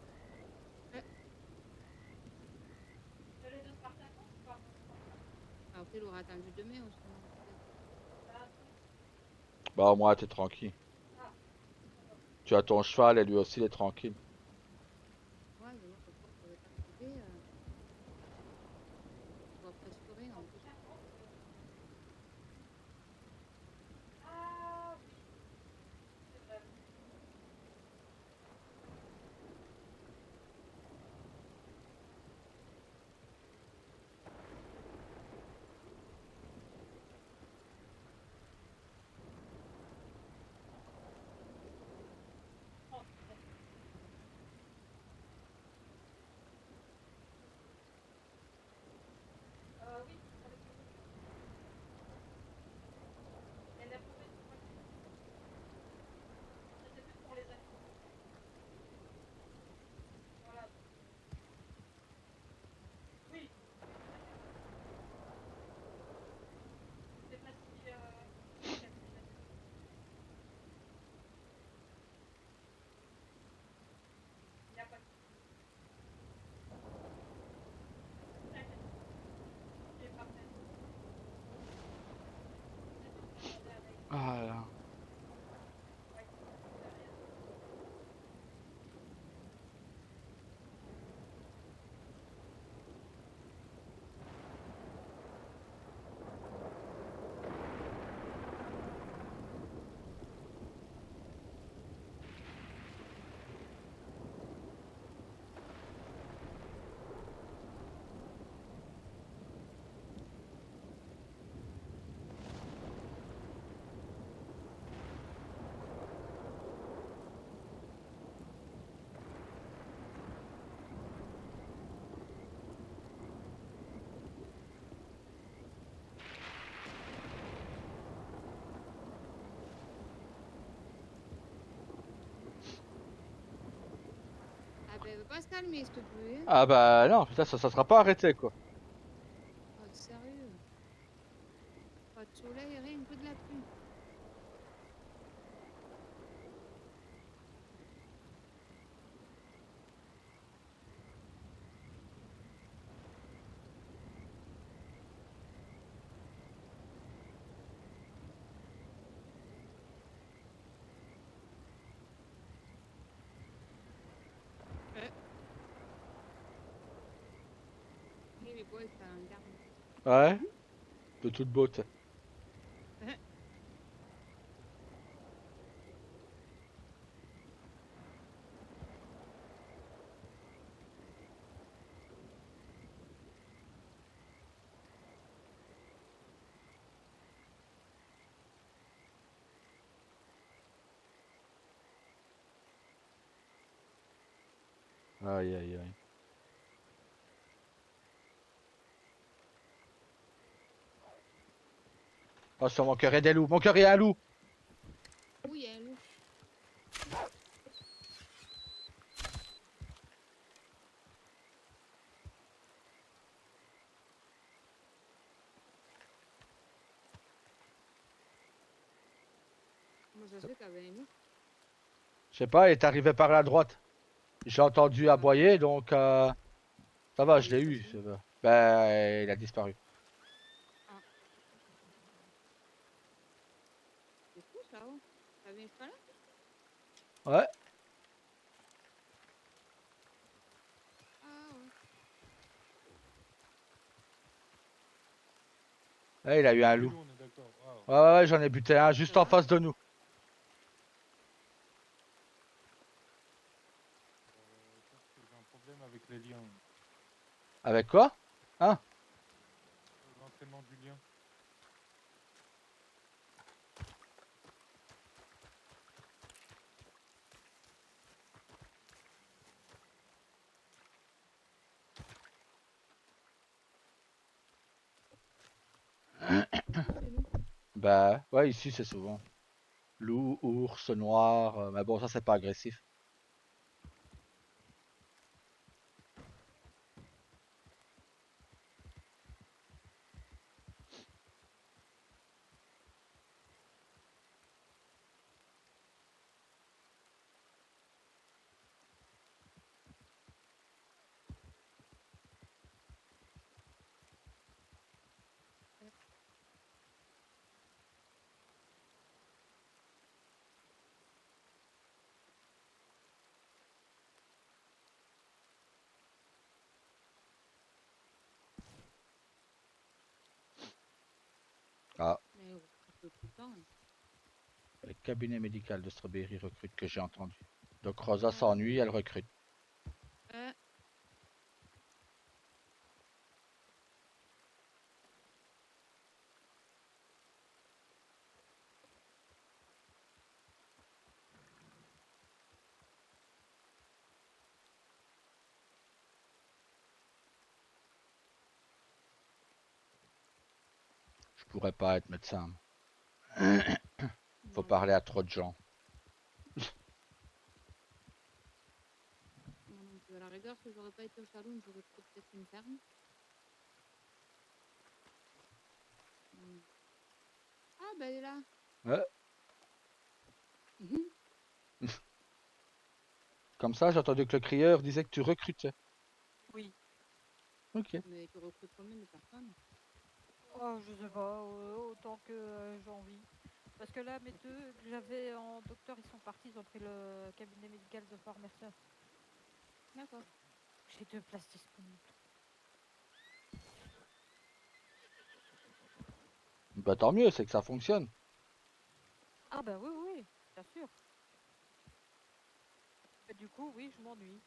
Après, il aura attendu demain aussi, non, peut-être. Bah au moins t'es tranquille. Tu as ton cheval et lui aussi il est tranquille. Ouais, mais moi, le pauvre, je vais t'arriver. On voit presque rien en plus. Ah là. Ah, ben, elle veut pas se calmer, s'il te plaît. Ah bah non, putain, ça sera pas arrêté quoi. Oh, sérieux. Pas de soleil, rien que de la pluie. Oui, mais bon, il fait un garde. Ouais. De toute beauté. Aïe aïe aïe. Oh sur mon cœur est des loups. Mon cœur est un loup. Oui, il y a un loup. Comment ça se fait qu'il y avait un loup? Je sais pas, il est arrivé par la droite. J'ai entendu aboyer donc ça va, je l'ai eu. Ça va. Ben il a disparu. Ah. C'est fou ça, oh. T'avais un cheval là? Ouais. Ah ouais. Ouais, il a eu un loup. On est d'accord. Waouh. Ouais, j'en ai buté un juste en face de nous. Avec quoi? Hein? L'entraînement du lien. Bah ouais, ici c'est souvent. Loup, ours, noir, mais bon ça c'est pas agressif. Ah, Mais on recrute tout le temps. Hein. le cabinet médical de Strawberry recrute que j'ai entendu. Donc Rosa s'ennuie, elle recrute. Je pourrais pas être médecin. Faut parler à trop de gens. Moi non plus. À la rigueur, si j'aurais pas été au salon, j'aurais pris peut-être une ferme. Ah, bah elle est là. Ouais. Mhm. Comme ça, j'ai entendu que le crieur disait que tu recrutais. Oui. Ok. Mais tu recrutes combien de personnes? Oh, je sais pas, autant que j'ai envie. Parce que là, mes deux que j'avais en docteur, ils sont partis, ils ont pris le cabinet médical de Fort Mercer. D'accord. J'ai 2 places disponibles. Bah tant mieux, c'est que ça fonctionne. Ah bah oui, oui, bien sûr. Mais du coup, oui, je m'ennuie.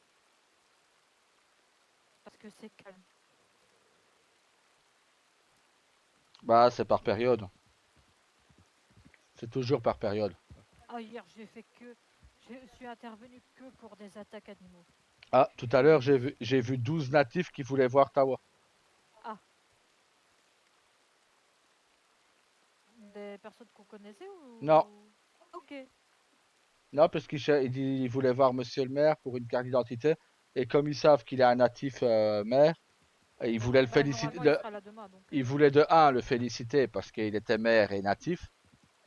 Parce que c'est calme. Bah c'est par période. C'est toujours par période. Ah, hier, je suis intervenu que pour des attaques animaux. Ah, tout à l'heure, j'ai vu 12 natifs qui voulaient voir Tawa. Ah. Des personnes qu'on connaissait ou... Non, Ok. non, parce qu'ils voulaient voir Monsieur le maire pour une carte d'identité. Et comme ils savent qu'il est un natif maire, ils voulaient le Bah, féliciter. normalement, il sera là demain, donc... Ils voulaient de un le féliciter parce qu'il était maire et natif.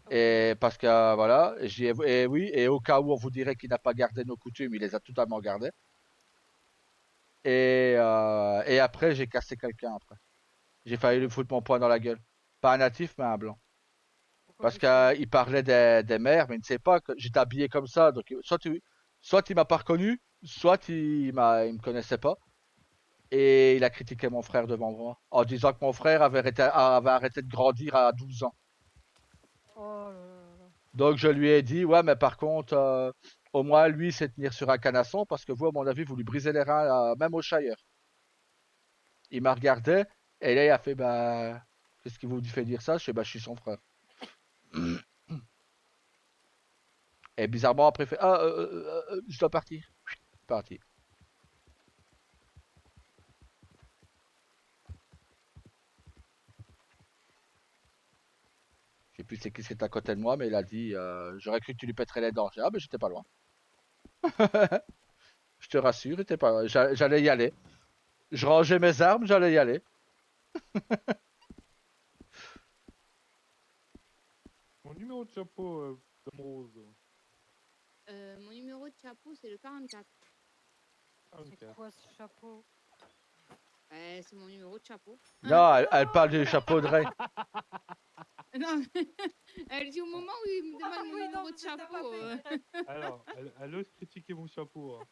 Ok. Et parce que voilà, et oui, et au cas où on vous dirait qu'il n'a pas gardé nos coutumes, il les a totalement gardées. Et après, j'ai cassé quelqu'un après. J'ai failli lui foutre mon poing dans la gueule. Pas un natif, mais un blanc. Pourquoi Parce qu'est-ce qu'il parlait des mères, mais il ne sait pas que j'étais habillé comme ça. Donc soit il m'a pas reconnu, soit il me connaissait pas. Et il a critiqué mon frère devant moi, en disant que mon frère avait arrêté de grandir à 12 ans. Oh là là là. Donc je lui ai dit, ouais, mais par contre, au moins lui, c'est tenir sur un canasson, parce que vous, à mon avis, vous lui brisez les reins, même au Shire. Il m'a regardé, et là, il a fait, bah, qu'est-ce qui vous fait dire ça? Je fais, bah, je suis son frère. Et bizarrement, après, il fait, ah, je dois partir. Parti. Je sais plus c'est qui c'est à côté de moi, mais il a dit, j'aurais cru que tu lui pèterais les dents. J'ai dit, ah, mais j'étais pas loin. Je te rassure, j'étais pas loin. J'allais y aller. Je rangeais mes armes, j'allais y aller. Mon numéro de chapeau, Dame Rose. Mon numéro de chapeau, c'est le 44. C'est quoi ce chapeau? C'est mon numéro de chapeau. Non, elle parle du chapeau de reine. Non, mais elle dit au moment où il me demande mon numéro de chapeau. Alors, elle ose critiquer mon chapeau. Hein.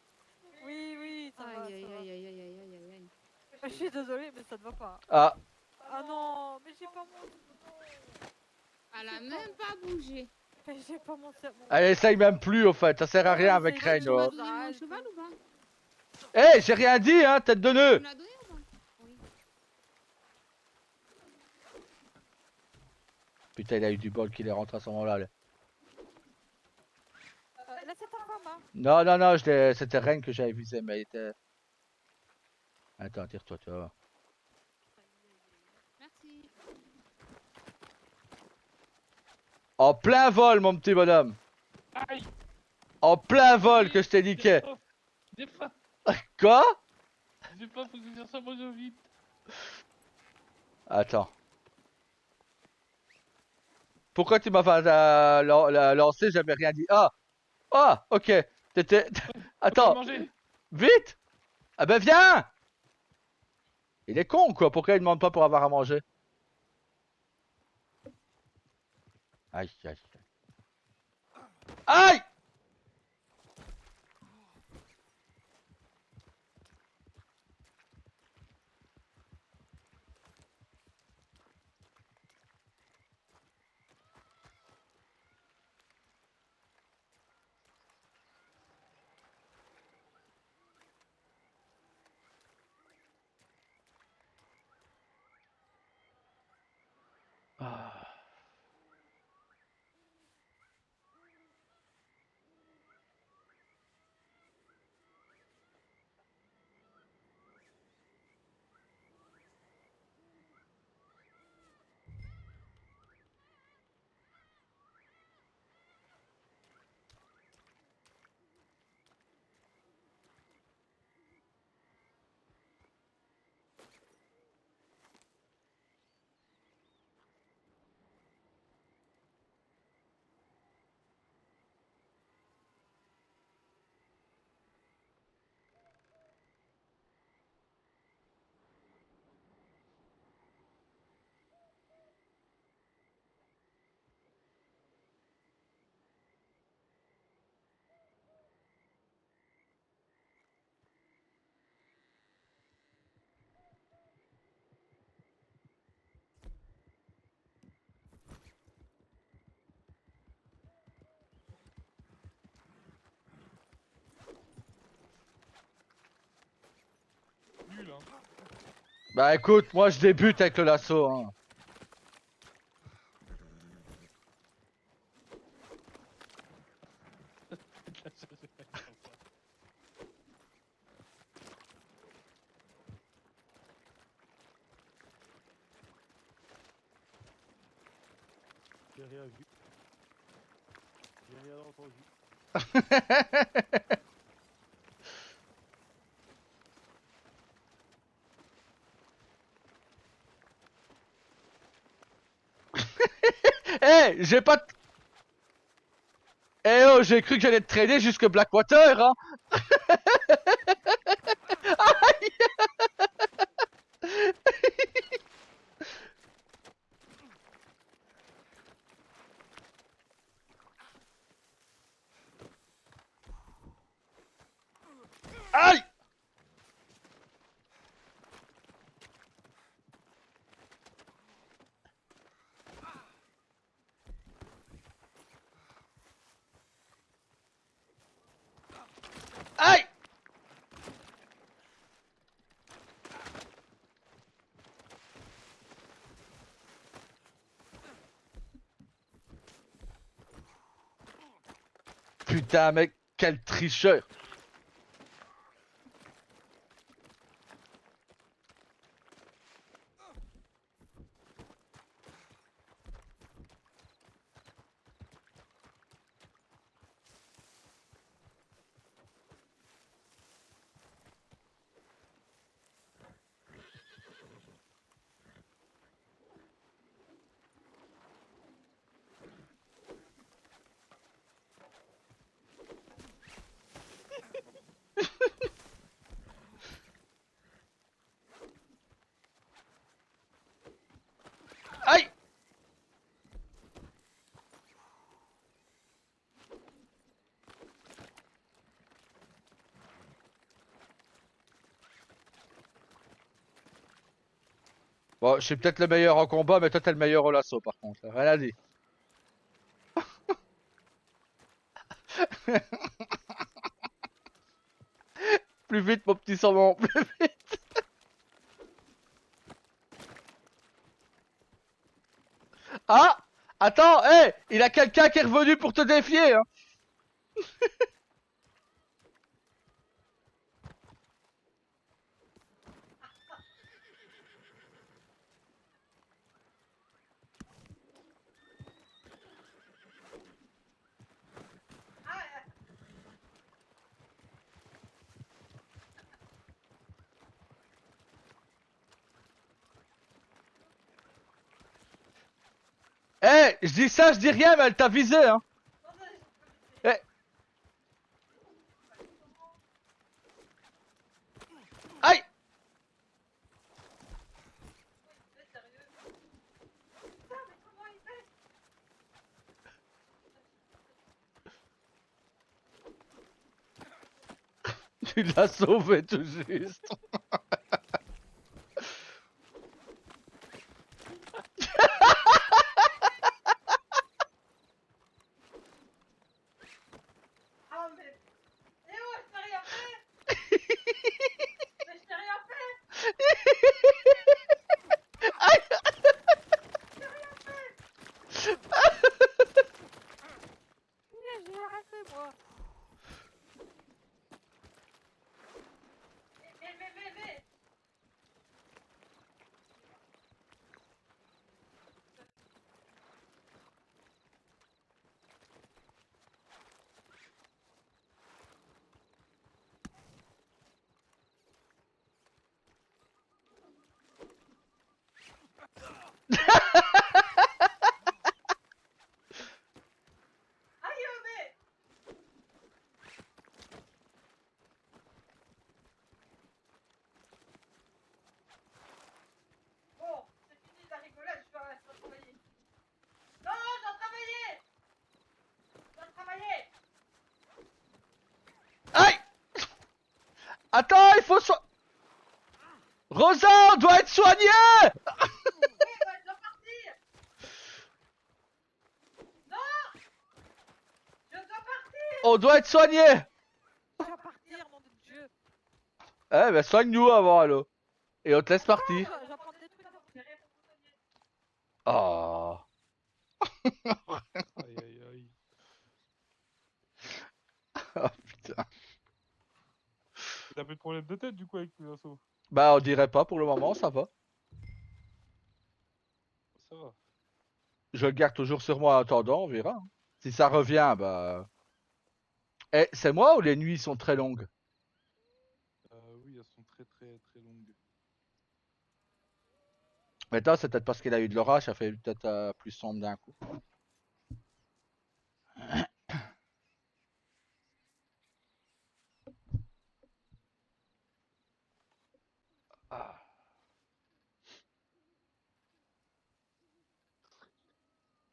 Oui, oui, ça va, Aïe, ça va. aïe, aïe, aïe, aïe, aïe, aïe. Je suis désolée, mais ça ne va pas. Ah. Ah non, mais j'ai pas mon... Elle a même pas bougé. Mais j'ai pas mon... Elle essaye même plus, au fait. Ça sert à rien avec Tu m'as Reine. donné mon cheval ou pas? Eh, j'ai rien dit, hein, tête de nœud. Tu me l'as donné ou pas? Putain, il a eu du bol qu'il est rentré à ce moment-là. Là, Là, c'est ta femme, hein. non, non, non, c'était Reine que j'avais visé, mais il était... Attends, tire-toi, tu vas voir. Merci. En plein vol, mon petit bonhomme. Aïe! En plein vol que je t'ai niqué. J'ai pas, Quoi? j'ai pas, faut que je ça mange vite. Attends. Pourquoi tu m'as lancé? J'avais rien dit. Ah! Ah! Ok. T'étais... Attends. Manger. Vite! Ah ben viens! Il est con quoi, pourquoi il demande pas pour avoir à manger? Aïe, aïe, aïe. Aïe! Ah. Nul, hein. Bah écoute, moi je débute avec le lasso. Hein. J'ai rien vu. J'ai rien entendu. Eh, j'ai pas... Eh oh, j'ai cru que j'allais te traîner jusque Blackwater, hein. Aïe! Aïe! Putain, mec, quel tricheur! Aïe! Bon, je suis peut-être le meilleur en combat, mais toi t'es le meilleur au lasso par contre. Rien à dire. Plus vite, mon petit saumon, plus vite. Ah! Attends, hé, il y a quelqu'un qui est revenu pour te défier, hein. Eh, je dis ça, je dis rien, mais elle t'a visé, hein. Eh. Aïe. Tu l'as sauvé tout juste. Ah mais... Eh oh, je t'ai rien fait. Mais je t'ai rien fait. Aïe. Je t'ai rien fait. Mais j'ai rien fait moi. Mais. Aïe mais. Bon, c'est fini la rigolade, je dois travailler. Non, je dois travailler. Je dois travailler. Aïe. Attends, il faut Rosa, on doit être soigné. Oui, bah, je dois partir. Non. Je dois partir. On doit être soigné. Je dois partir, nom de Dieu. Eh ben soigne-nous avant, allo. Et on te laisse partir. Je vais prendre des trucs pour vous soigner. Oh. Aïe aïe aïe. Oh putain. T'as plus de problème de tête du coup avec les assos? Bah on dirait pas pour le moment, ça va. Ça va. Je le garde toujours sur moi en attendant, on verra. Si ça revient, bah... Eh, c'est moi ou les nuits sont très longues? Oui, elles sont très très très longues. Maintenant, c'est peut-être parce qu'il a eu de l'orage, ça fait peut-être plus sombre d'un coup. Ah.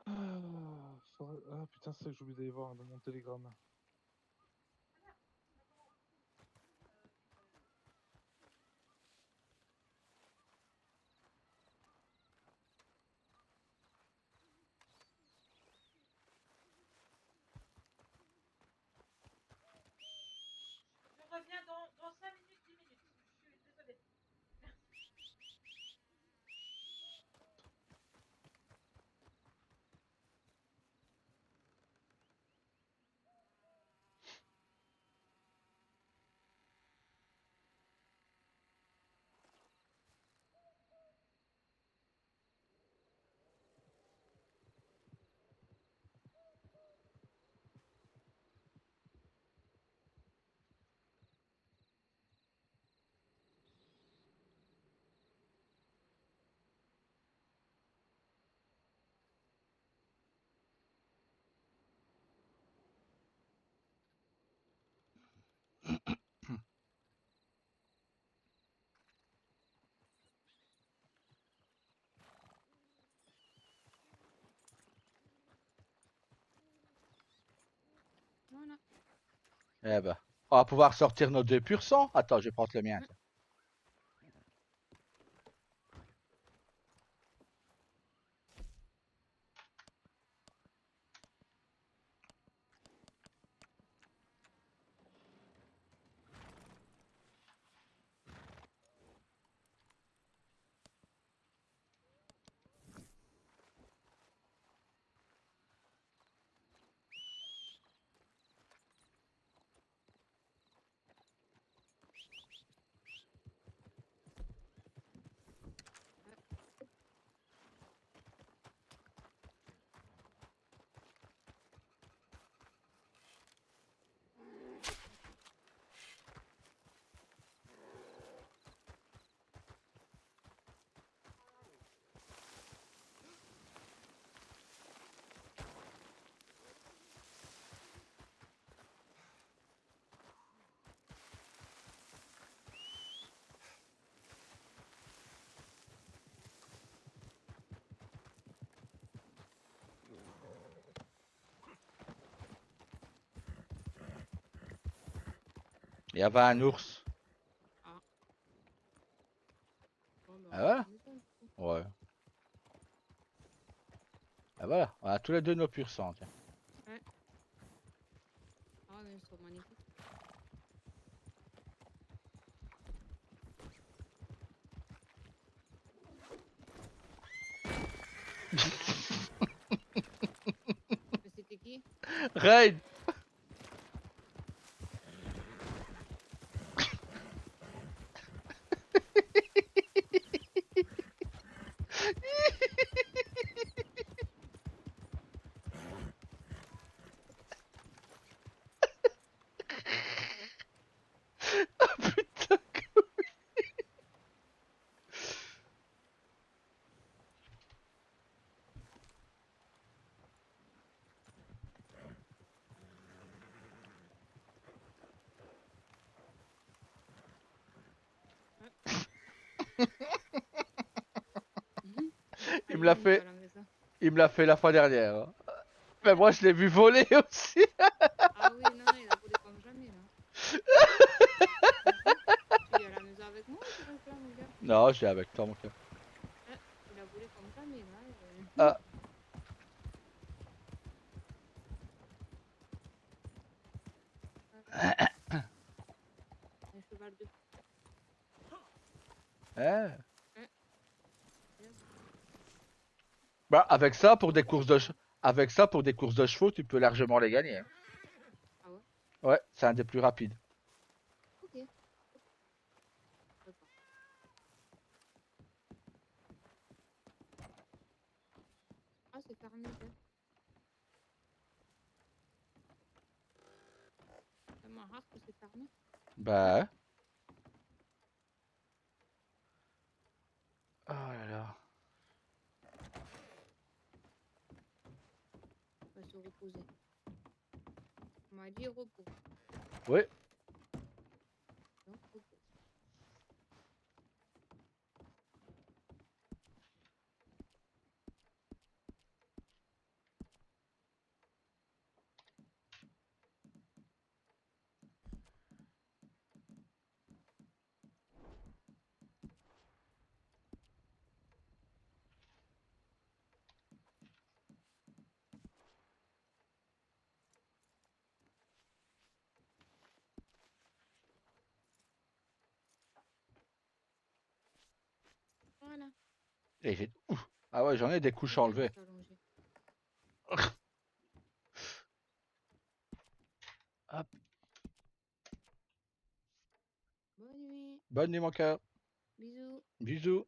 Ah putain, c'est ça que j'ai oublié d'aller voir dans mon télégramme. Je reviens dans 5 minutes, 10 minutes. Je suis désolée. Voilà. Eh ben, on va pouvoir sortir nos 2%. Attends, je vais prendre le mien. Tiens. Il y avait un ours. Bon, bah, Ah on va à voilà. la maison, du coup. Ouais. Ah voilà, on a tous les deux nos purs sang, tiens. Ouais. Ah, mais ils sont magnifiques. Mais c'était qui? Raid. Putain, il me l'a Allez, on va fait. à la maison. Il me l'a fait la fois dernière. Hein. Mais moi, je l'ai vu voler aussi. Ah oui, non, il a volé comme jamais, là. Tu viens à la maison avec moi ou tu restes là, mon gars? Non, je l'ai avec toi, mon cœur. Il a volé comme jamais, là. Ah. Un cheval de... Hein. Bah, avec ça, pour des courses de avec ça, pour des courses de chevaux, tu peux largement les gagner. Hein. Ah ouais? Ouais, c'est un des plus rapides. Ok. D'accord. Ah, c'est fermé, ça. C'est tellement rare que c'est fermé. Bah. Oh là là. On va se reposer. On m'a dit repos. Oui. Donc, repos. Voilà. Et ouf. Ah ouais, j'en ai des couches Viens, on va enlevées. s'allonger. Hop. Bonne nuit. Bonne nuit, mon cœur. Bisous. Bisous.